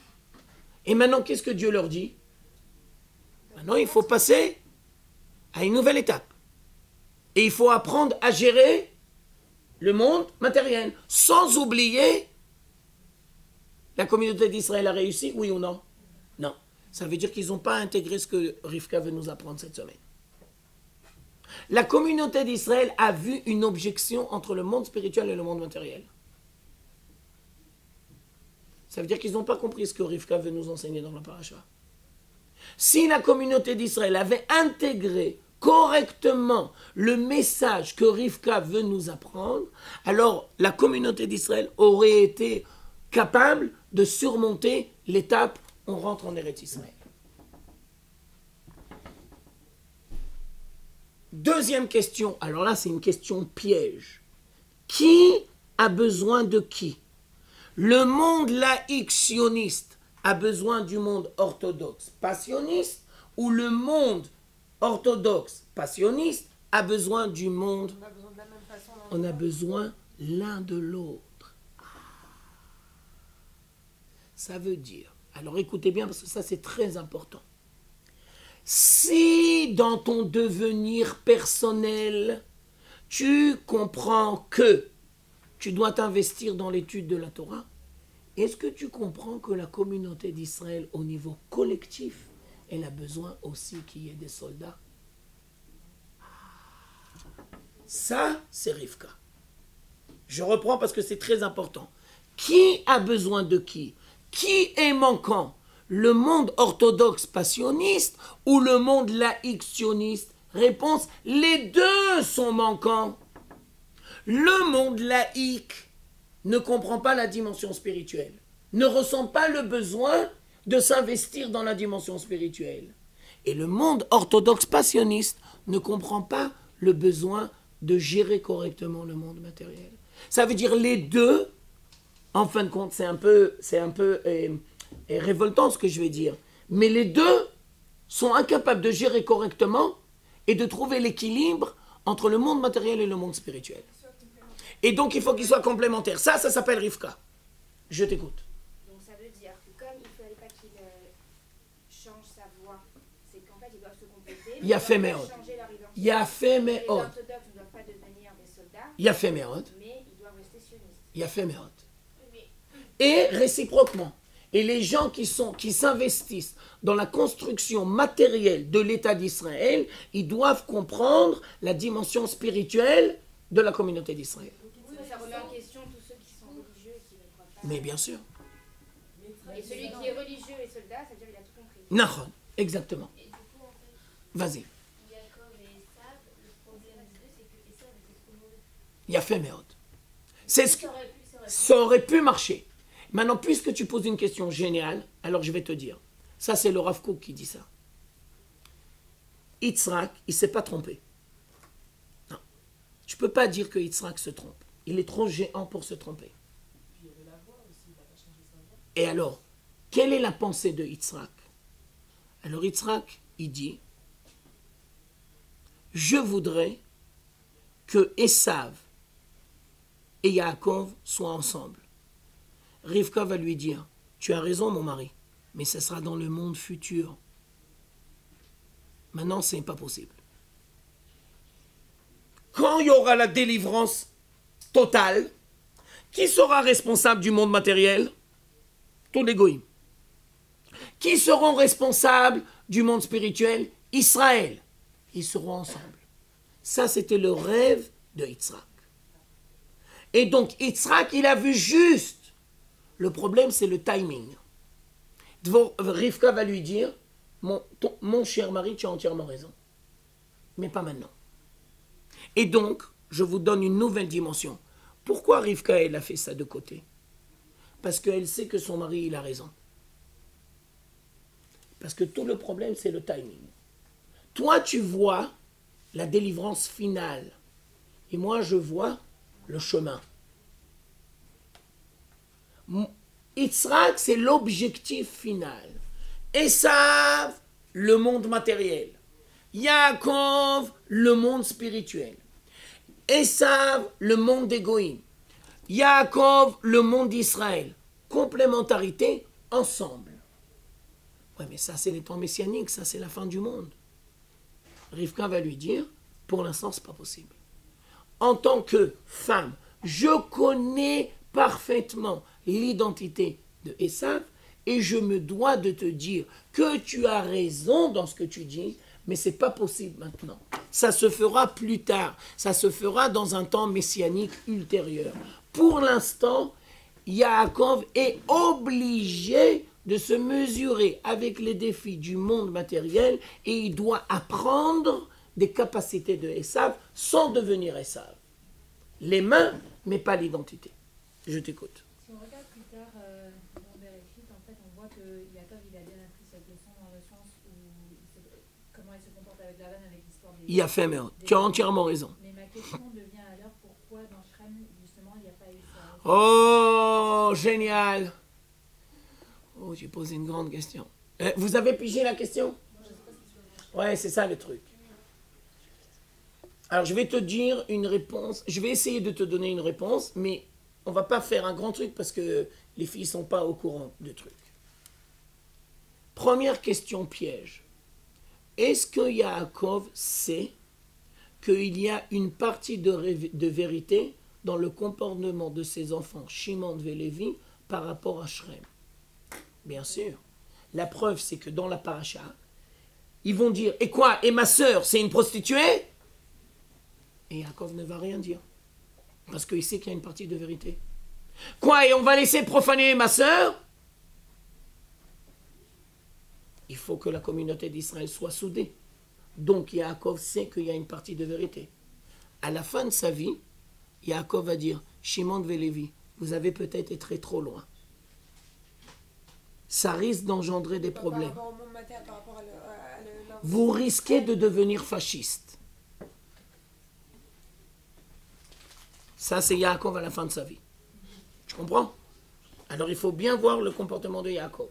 Et maintenant, qu'est-ce que Dieu leur dit? Maintenant, il faut passer à une nouvelle étape. Et il faut apprendre à gérer le monde matériel, sans oublier la communauté d'Israël a réussi, oui ou non? Non. Ça veut dire qu'ils n'ont pas intégré ce que Rivka veut nous apprendre cette semaine. La communauté d'Israël a vu une objection entre le monde spirituel et le monde matériel. Ça veut dire qu'ils n'ont pas compris ce que Rivka veut nous enseigner dans la paracha. Si la communauté d'Israël avait intégré correctement le message que Rivka veut nous apprendre, alors la communauté d'Israël aurait été capable de surmonter l'étape on rentre en Eretz Israël. Deuxième question, alors là c'est une question piège. Qui a besoin de qui? Le monde laïque sioniste a besoin du monde orthodoxe passionniste, ou le monde orthodoxe passionniste a besoin du monde. On a besoin de la même façon. On a besoin l'un de l'autre. Ça veut dire, alors écoutez bien parce que ça c'est très important. Si dans ton devenir personnel, tu comprends que tu dois t'investir dans l'étude de la Torah, est-ce que tu comprends que la communauté d'Israël au niveau collectif, elle a besoin aussi qu'il y ait des soldats? Ça, c'est Rivka. Je reprends parce que c'est très important. Qui a besoin de qui? Qui est manquant? le monde orthodoxe passionniste ou le monde laïque sioniste? Réponse, les deux sont manquants. Le monde laïque ne comprend pas la dimension spirituelle, ne ressent pas le besoin de s'investir dans la dimension spirituelle. Et le monde orthodoxe passionniste ne comprend pas le besoin de gérer correctement le monde matériel. Ça veut dire les deux, en fin de compte, c'est un peu révoltant ce que je vais dire, mais les deux sont incapables de gérer correctement et de trouver l'équilibre entre le monde matériel et le monde spirituel. Et donc il faut qu'ils soient complémentaires. Ça s'appelle Rivka. Je t'écoute. Donc ça veut dire que comme il ne fallait pas qu'il change sa voix, c'est qu'en fait ils doivent se compléter. Il y a fait Ils méhod. doivent changer leur identité. Il y a fait Les méhod. orthodoxes ne doivent pas devenir des soldats, Il y a fait méhod. mais ils doivent rester sionistes. Il y a fait méhod. Et réciproquement. Et les gens qui s'investissent dans la construction matérielle de l'État d'Israël, ils doivent comprendre la dimension spirituelle de la communauté d'Israël. Ça remet en question tous ceux qui sont religieux et qui ne croient pas. Mais bien sûr. Et celui qui est religieux et soldat, ça veut dire qu'il a tout compris. Nahon, exactement. Et du coup, en fait, Vas-y. Yaakov et Esav, le problème des deux, c'est que Esav était trop mauvais. Il y a fait méhod. C'est ce que... Ça aurait pu. Ça aurait pu marcher. Maintenant, puisque tu poses une question géniale, alors je vais te dire. Ça, c'est le Rav Kook qui dit ça. Yitzhak, il ne s'est pas trompé. Non. Tu ne peux pas dire que Yitzhak se trompe. Il est trop géant pour se tromper. Et alors, quelle est la pensée de Yitzhak? Alors Yitzhak, il dit, je voudrais que Esav et Yaakov soient ensemble. Rivka va lui dire, tu as raison mon mari, mais ce sera dans le monde futur. Maintenant, ce n'est pas possible. Quand il y aura la délivrance totale, qui sera responsable du monde matériel? Tous les goïms. Qui seront responsables du monde spirituel? Israël. Ils seront ensemble. Ça, c'était le rêve de Yitzhak. Et donc, Yitzhak, il a vu juste. Le problème, c'est le timing. Rivka va lui dire, mon cher mari, tu as entièrement raison. Mais pas maintenant. Et donc, je vous donne une nouvelle dimension. Pourquoi Rivka, elle a fait ça de côté? Parce qu'elle sait que son mari, il a raison. Parce que tout le problème, c'est le timing. Toi, tu vois la délivrance finale. Et moi, je vois le chemin. Yitzhak, c'est l'objectif final. Esav, le monde matériel. Yaakov, le monde spirituel. Esav, le monde des Goïm. Yaakov, le monde d'Israël. Complémentarité, ensemble. Ouais, mais ça, c'est les temps messianiques, ça, c'est la fin du monde. Rivka va lui dire, pour l'instant, c'est pas possible. En tant que femme, je connais parfaitement l'identité de Esav et je me dois de te dire que tu as raison dans ce que tu dis, mais c'est pas possible maintenant. Ça se fera plus tard, ça se fera dans un temps messianique ultérieur. Pour l'instant, Yaakov est obligé de se mesurer avec les défis du monde matériel et il doit apprendre des capacités de Esav sans devenir Esav. Les mains, mais pas l'identité. Je t'écoute. Si on regarde plus tard dans Bereshit, en fait, on voit que Yaakov, il a bien appris cette leçon dans le sens où comment il se comporte avec Lavan, avec l'histoire des... Il a fait, mais tu as entièrement raison. Mais ma question devient alors pourquoi dans Shrem, justement, il n'y a pas eu ça. Oh, génial. Oh, j'ai posé une grande question. Vous avez pigé la question? Ouais, c'est ça le truc. Alors, je vais te dire une réponse. Je vais essayer de te donner une réponse, mais on va pas faire un grand truc parce que les filles sont pas au courant de truc. Première question piège. Est-ce que Yaakov sait qu'il y a une partie de vérité dans le comportement de ses enfants, Shimon et Lévi, par rapport à Shrem? Bien sûr. La preuve, c'est que dans la paracha, ils vont dire, et quoi? Et ma sœur, c'est une prostituée? Et Yaakov ne va rien dire. Parce qu'il sait qu'il y a une partie de vérité. Quoi? Et on va laisser profaner ma sœur? il faut que la communauté d'Israël soit soudée. Donc Yaakov sait qu'il y a une partie de vérité. À la fin de sa vie, Yaakov va dire, Shimon et Lévi, vous avez peut-être été trop loin. Ça risque d'engendrer des problèmes. Par rapport au monde matériel, par rapport à Vous risquez de devenir fasciste. Ça, c'est Yaakov à la fin de sa vie. Tu comprends? Alors, il faut bien voir le comportement de Yaakov.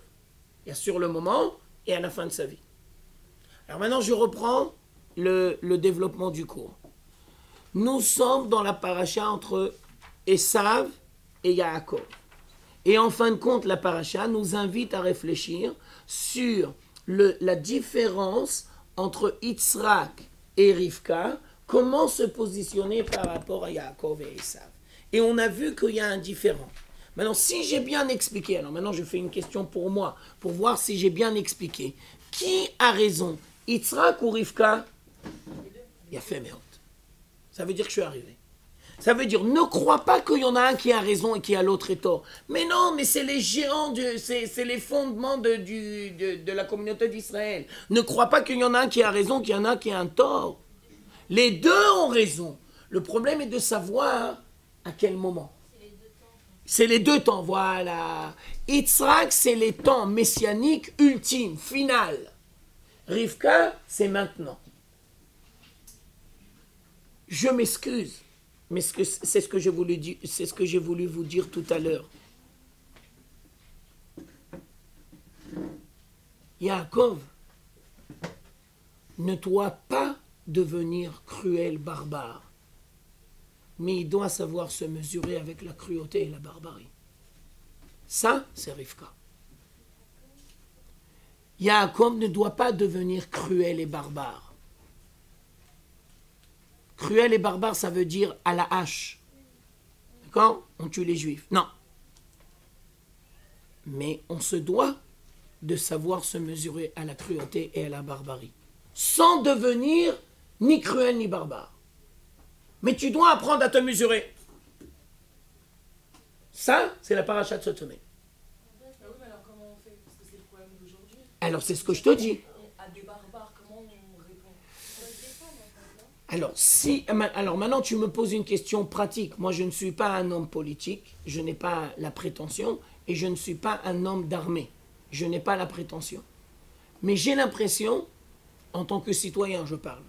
Il y a sur le moment et à la fin de sa vie. Alors maintenant, je reprends le développement du cours. Nous sommes dans la paracha entre Esav et Yaakov. Et en fin de compte, la paracha nous invite à réfléchir sur la différence entre Yitzhak et Rivka, comment se positionner par rapport à Yaakov et Esav. Et on a vu qu'il y a un différent. Maintenant, si j'ai bien expliqué, alors maintenant je fais une question pour moi, pour voir si j'ai bien expliqué. Qui a raison, Yitzhak ou Rivka? Il a fait merde. Ça veut dire que je suis arrivé. Ça veut dire, ne crois pas qu'il y en a un qui a raison et qui a l'autre est tort. Mais non, mais c'est les géants, c'est les fondements de la communauté d'Israël. Ne crois pas qu'il y en a un qui a raison, qu'il y en a un qui a un tort. Les deux ont raison. Le problème est de savoir à quel moment. C'est les deux temps, voilà. Yitzhak, c'est les temps messianiques ultimes, final. Rivka, c'est maintenant. Je m'excuse. Mais c'est ce que j'ai voulu dire, c'est ce que j'ai voulu vous dire tout à l'heure. Yaakov ne doit pas devenir cruel, barbare, mais il doit savoir se mesurer avec la cruauté et la barbarie. Ça, c'est Rivka. Yaakov ne doit pas devenir cruel et barbare. Cruel et barbare, ça veut dire à la hache. D'accord? On tue les juifs. Non. Mais on se doit de savoir se mesurer à la cruauté et à la barbarie. Sans devenir ni cruel ni barbare. Mais tu dois apprendre à te mesurer. Ça, c'est la paracha de Sotomé. Ah oui, mais alors comment on fait? Parce que c'est le problème d'aujourd'hui. Alors, c'est ce que je te dis. À des barbares, comment on répond? Alors maintenant, tu me poses une question pratique. Moi, je ne suis pas un homme politique, je n'ai pas la prétention, et je ne suis pas un homme d'armée. Je n'ai pas la prétention. Mais j'ai l'impression, en tant que citoyen, je parle,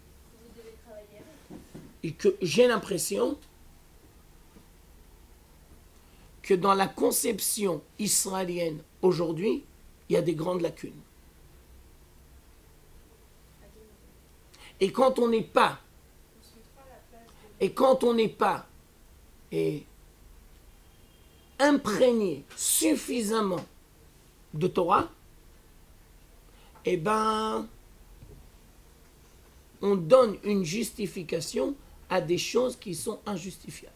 et que j'ai l'impression que dans la conception israélienne aujourd'hui, il y a des grandes lacunes. Et quand on n'est pas imprégné suffisamment de Torah, eh ben, on donne une justification à des choses qui sont injustifiables.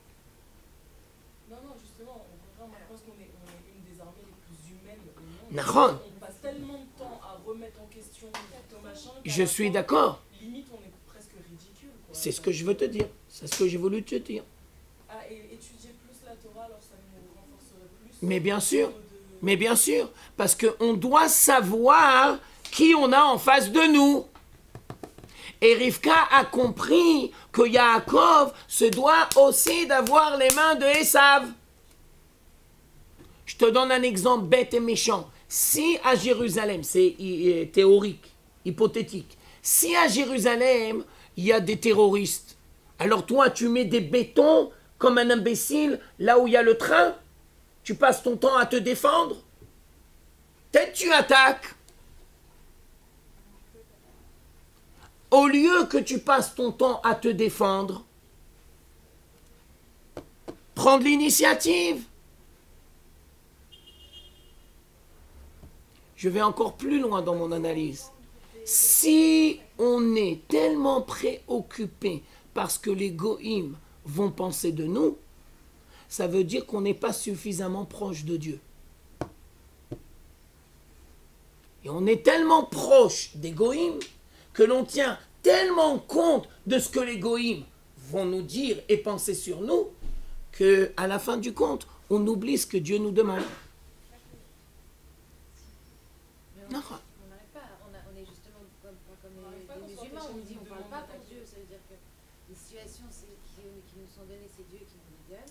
Non, justement, moi je pense qu'on est une des armées les plus humaines au monde. Nahon. On passe tellement de temps à remettre en question tout machin. Je suis d'accord. Limite, on est presque ridicule. Quoi. C'est ce que je veux te dire. C'est ce que j'ai voulu te dire. Ah, et étudier plus la Torah, alors ça nous renforcerait plus. Mais bien sûr. Mais bien sûr. Parce qu'on doit savoir qui on a en face de nous. Et Rivka a compris que Yaakov se doit aussi d'avoir les mains de Esav. Je te donne un exemple bête et méchant. Si à Jérusalem, c'est théorique, hypothétique, si à Jérusalem, il y a des terroristes, alors toi, tu mets des bétons comme un imbécile là où il y a le train, tu passes ton temps à te défendre, peut-être tu attaques. Au lieu que tu passes ton temps à te défendre, prendre l'initiative. Je vais encore plus loin dans mon analyse. Si on est tellement préoccupé par ce que les goïms vont penser de nous, ça veut dire qu'on n'est pas suffisamment proche de Dieu. Et on est tellement proche des goïms que l'on tient tellement compte de ce que les goïms vont nous dire et penser sur nous, qu'à la fin du compte, on oublie ce que Dieu nous demande. On n'arrive pas des situations qui nous sont données, c'est Dieu qui nous les donne.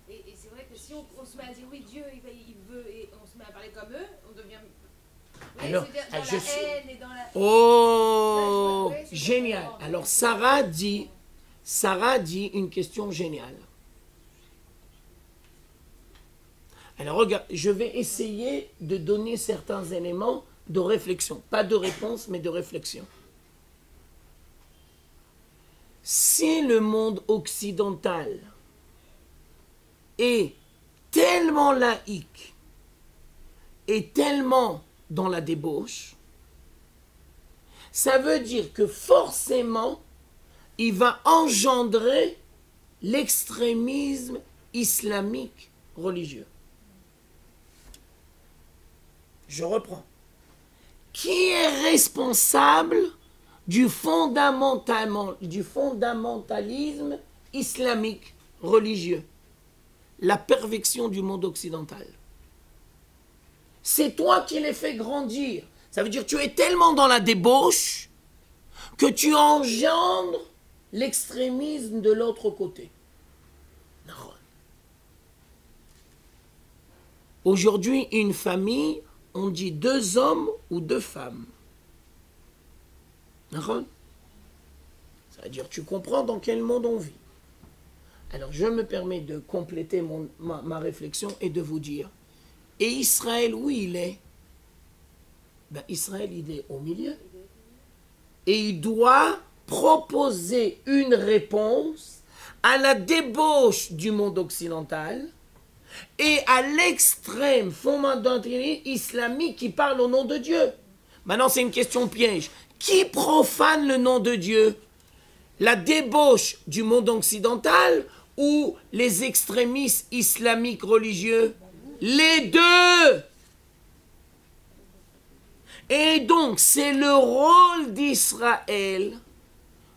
Et c'est vrai que si on se met à dire oui, Dieu il veut, et on se met à parler comme eux, on devient. Oui, Alors, dans la haine et dans la. Oh, Ouais, c'est génial. différent. Alors, Sarah dit une question géniale. Alors, regarde, je vais essayer de donner certains éléments de réflexion. Pas de réponse, mais de réflexion. Si le monde occidental est tellement laïque et tellement dans la débauche, ça veut dire que forcément, il va engendrer l'extrémisme islamique religieux. Je reprends. Qui est responsable du fondamentalisme islamique religieux? La perfection du monde occidental. C'est toi qui les fais grandir. Ça veut dire que tu es tellement dans la débauche que tu engendres l'extrémisme de l'autre côté. Non. Aujourd'hui, une famille, on dit 2 hommes ou 2 femmes. Non. Ça veut dire que tu comprends dans quel monde on vit. Alors je me permets de compléter ma réflexion et de vous dire, et Israël, où il est? Ben, Israël, il est au milieu. Et il doit proposer une réponse à la débauche du monde occidental et à l'extrême fondamentalisme islamique qui parle au nom de Dieu. Maintenant, c'est une question piège. Qui profane le nom de Dieu? La débauche du monde occidental ou les extrémistes islamiques religieux? Les deux! Et donc, c'est le rôle d'Israël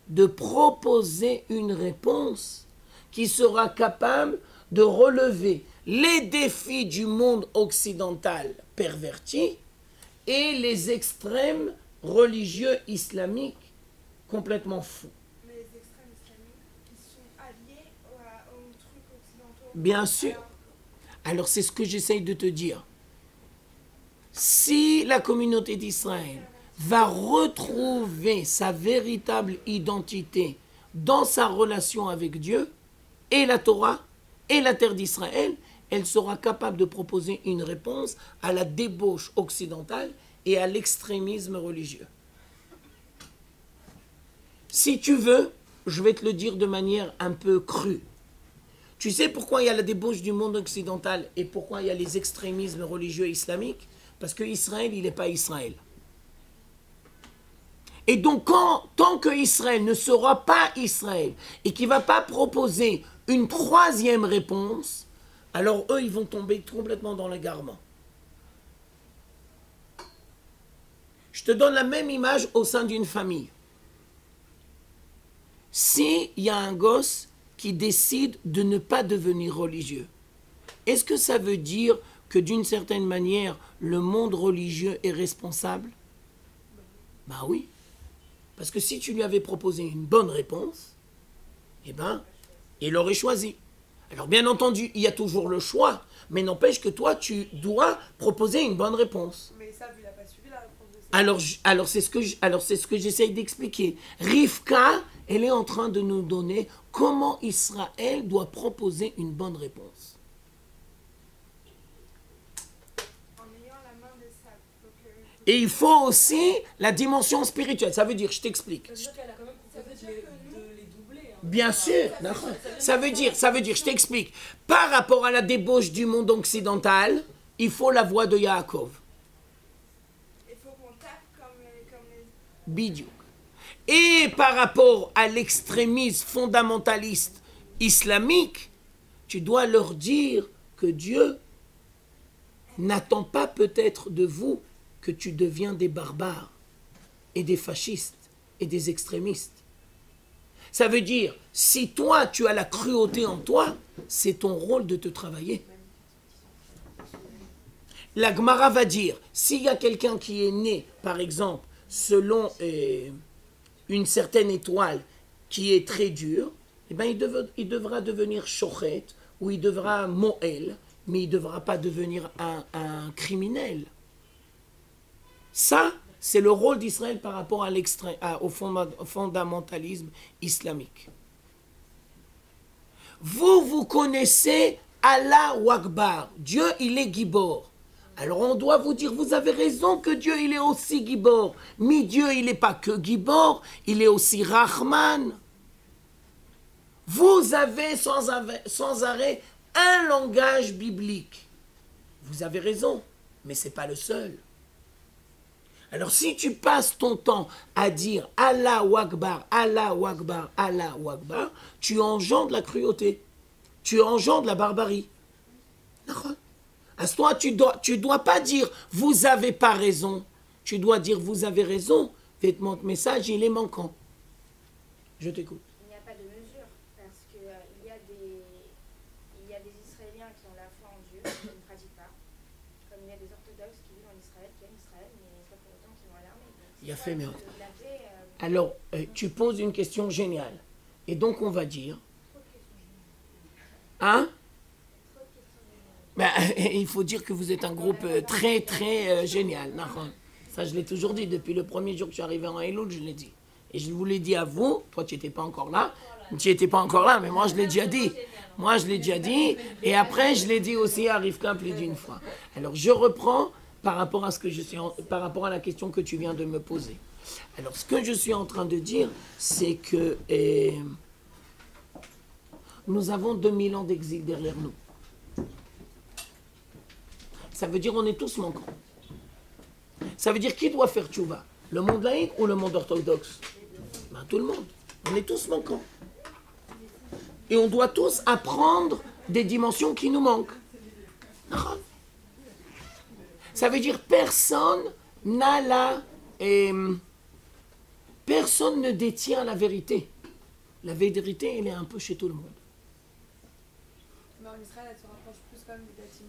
de proposer une réponse qui sera capable de relever les défis du monde occidental perverti et les extrêmes religieux islamiques complètement fous. Mais les extrêmes islamiques, ils sont alliés aux trucs occidentaux. Bien sûr. Alors c'est ce que j'essaye de te dire. Si la communauté d'Israël va retrouver sa véritable identité dans sa relation avec Dieu et la Torah et la terre d'Israël, elle sera capable de proposer une réponse à la débauche occidentale et à l'extrémisme religieux. Si tu veux, je vais te le dire de manière un peu crue. Tu sais pourquoi il y a la débauche du monde occidental et pourquoi il y a les extrémismes religieux islamiques? Parce que Israël, il n'est pas Israël. Et donc, tant que Israël ne sera pas Israël et qu'il ne va pas proposer une troisième réponse, alors eux, ils vont tomber complètement dans l'égarement. Je te donne la même image au sein d'une famille. S'il y a un gosse qui décide de ne pas devenir religieux, est-ce que ça veut dire que d'une certaine manière, le monde religieux est responsable? Ben oui. Parce que si tu lui avais proposé une bonne réponse, eh ben, il aurait choisi. Alors bien entendu, il y a toujours le choix, mais n'empêche que toi, tu dois proposer une bonne réponse. Mais ça, il n'a pas suivi la réponse de ça. Alors c'est ce que j'essaye d'expliquer. Rivka, elle est en train de nous donner comment Israël doit proposer une bonne réponse. En ayant la main des sables. Et il faut aussi la dimension spirituelle. Ça veut dire, je t'explique. Ça veut dire qu'elle a quand même proposé de les doubler. Hein. Bien sûr. Ça veut dire, je t'explique. Par rapport à la débauche du monde occidental, il faut la voix de Yaakov. Il faut qu'on tape comme les... Bidiouk. Et par rapport à l'extrémisme fondamentaliste islamique, tu dois leur dire que Dieu n'attend pas peut-être de vous que tu deviens des barbares et des fascistes et des extrémistes. Ça veut dire, si toi tu as la cruauté en toi, c'est ton rôle de te travailler. La Gemara va dire, s'il y a quelqu'un qui est né, par exemple, selon une certaine étoile, qui est très dur, eh ben il devra devenir shochet, ou il devra moël, mais il ne devra pas devenir un criminel. Ça, c'est le rôle d'Israël par rapport au fondamentalisme islamique. Vous connaissez Allah Akbar. Dieu, il est Gibor. Alors on doit vous dire, vous avez raison que Dieu, il est aussi Gibor. Mais Dieu, il n'est pas que Gibor, il est aussi Rahman. Vous avez sans arrêt un langage biblique. Vous avez raison, mais ce n'est pas le seul. Alors si tu passes ton temps à dire Allah Akbar, Allah Akbar, Allah Akbar, tu engendres la cruauté, tu engendres la barbarie. À ce moment, tu dois pas dire vous n'avez pas raison, tu dois dire vous avez raison, votre message il est manquant. Je t'écoute. Il n'y a pas de mesure, parce qu'il y a des Israéliens qui ont la foi en Dieu, qui ne pratiquent pas, comme il y a des orthodoxes qui vivent en Israël, qui aiment Israël, mais pas pour autant qui vont à l'armée. Il a fait, mais... Alors, tu poses une question géniale. Et donc, on va dire... Hein? Ben, il faut dire que vous êtes un groupe très, très génial. Ça, je l'ai toujours dit. Depuis le premier jour que je suis arrivé en Elul, je l'ai dit. Et je vous l'ai dit à vous. Toi, tu n'étais pas encore là. Tu n'étais pas encore là, mais moi, je l'ai déjà dit. Moi, je l'ai déjà dit. Et après, je l'ai dit aussi à Rivka plus d'une fois. Alors, je reprends par rapport à par rapport à la question que tu viens de me poser. Alors, ce que je suis en train de dire, c'est que nous avons 2000 ans d'exil derrière nous. Ça veut dire qu'on est tous manquants. Ça veut dire qui doit faire tchouva? Le monde laïque ou le monde orthodoxe? Ben, tout le monde. On est tous manquants. Et on doit tous apprendre des dimensions qui nous manquent. Ça veut dire personne n'a personne ne détient la vérité. La vérité, elle est un peu chez tout le monde. Mais en Israël, elle se rapproche plus quand même des Datim.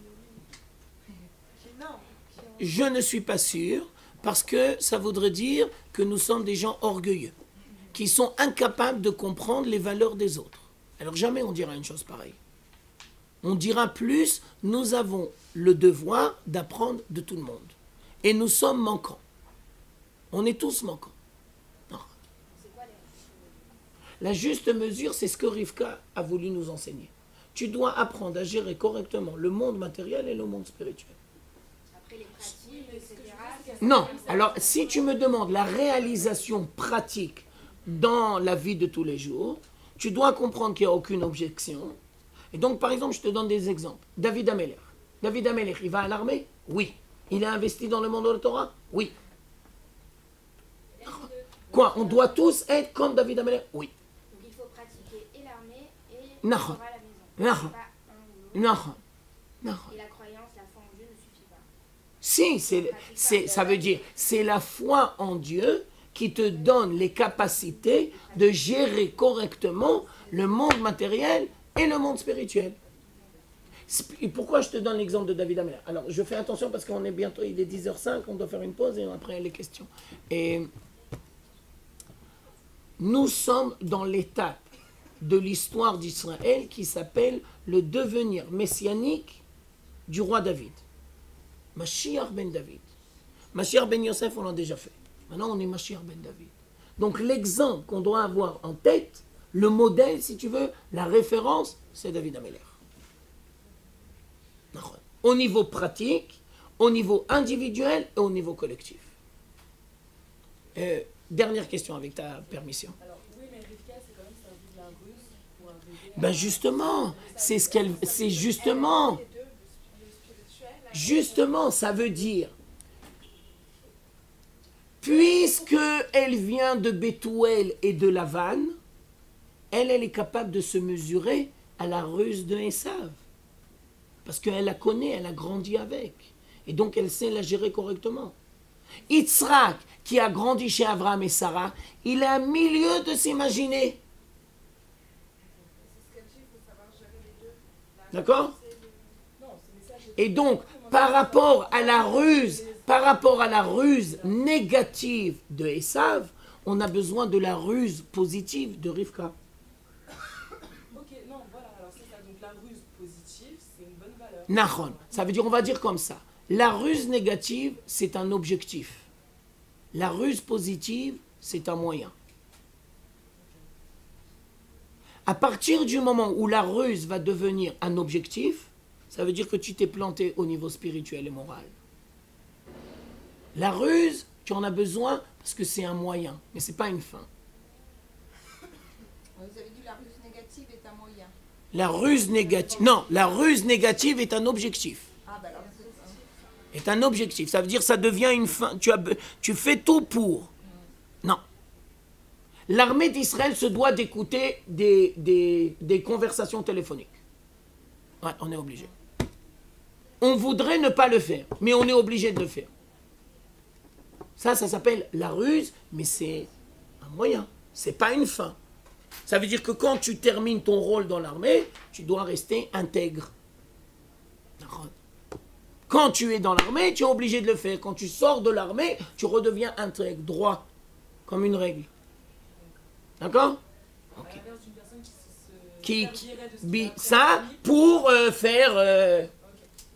Je ne suis pas sûr, parce que ça voudrait dire que nous sommes des gens orgueilleux, qui sont incapables de comprendre les valeurs des autres. Alors jamais on dira une chose pareille. On dira plus, nous avons le devoir d'apprendre de tout le monde. Et nous sommes manquants. On est tous manquants. Non. La juste mesure, c'est ce que Rivka a voulu nous enseigner. Tu dois apprendre à gérer correctement le monde matériel et le monde spirituel. Après les pratiques, etc. Non, alors si tu me demandes la réalisation pratique dans la vie de tous les jours, tu dois comprendre qu'il n'y a aucune objection. Et donc, par exemple, je te donne des exemples. David Amelech. David Amelech, il va à l'armée? Oui. Il a investi dans le monde de la Torah? Oui. Quoi? On doit tous être comme David Amelech? Oui. Donc il faut pratiquer et l'armée et Non. la Torah à la maison. Non. Pas un ou l'autre. Non. Et la croyance, la foi en Dieu ne suffit pas. Si, ça veut dire, c'est la foi en Dieu qui te donne les capacités de gérer correctement le monde matériel et le monde spirituel. Et pourquoi je te donne l'exemple de David Amelech? Alors, je fais attention parce qu'on est bientôt, il est 10h05, on doit faire une pause et après les questions. Et nous sommes dans l'étape de l'histoire d'Israël qui s'appelle le devenir messianique du roi David. Mashiach ben David. Mashiach ben Yosef, on l'a déjà fait. Maintenant, on est Mashiach ben David. Donc, l'exemple qu'on doit avoir en tête, le modèle, si tu veux, la référence, c'est David Amelech. Au niveau pratique, au niveau individuel et au niveau collectif. Dernière question avec ta permission. Alors, oui, mais Rivka, c'est quand même servi de la ruse pour un bébé. Ben justement, c'est justement, ça veut dire, puisque elle vient de Bethuel et de Lavan, elle est capable de se mesurer à la ruse de Esav. Parce qu'elle la connaît, elle a grandi avec. Et donc elle sait la gérer correctement. Yitzhak, qui a grandi chez Abraham et Sarah, il est à milieu de s'imaginer. D'accord? Et donc, par rapport à la ruse négative de Esav, on a besoin de la ruse positive de Rivka. Ok, non, voilà, alors c'est ça. Donc la ruse positive, c'est une bonne valeur. Nahon. Ça veut dire, on va dire comme ça. La ruse négative, c'est un objectif. La ruse positive, c'est un moyen. À partir du moment où la ruse va devenir un objectif, ça veut dire que tu t'es planté au niveau spirituel et moral. La ruse, tu en as besoin parce que c'est un moyen, mais ce n'est pas une fin. Vous avez dit la ruse négative est un moyen. La ruse négative, non, la ruse négative est un objectif. Ah, ben alors, Est un objectif. Ça veut dire que ça devient une fin. Tu fais tout pour. Non. L'armée d'Israël se doit d'écouter des conversations téléphoniques. Ouais, on est obligé. On voudrait ne pas le faire, mais on est obligé de le faire. Ça s'appelle la ruse, mais c'est un moyen. C'est pas une fin. Ça veut dire que quand tu termines ton rôle dans l'armée, tu dois rester intègre. Quand tu es dans l'armée, tu es obligé de le faire. Quand tu sors de l'armée, tu redeviens intègre, droit, comme une règle. D'accord? À l'inverse d'une personne Qui servirait de ce qu'il a appris ça à la vie. pour faire...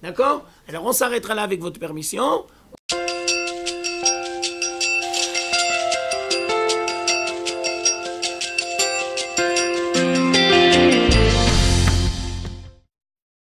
D'accord? Alors on s'arrêtera là avec votre permission.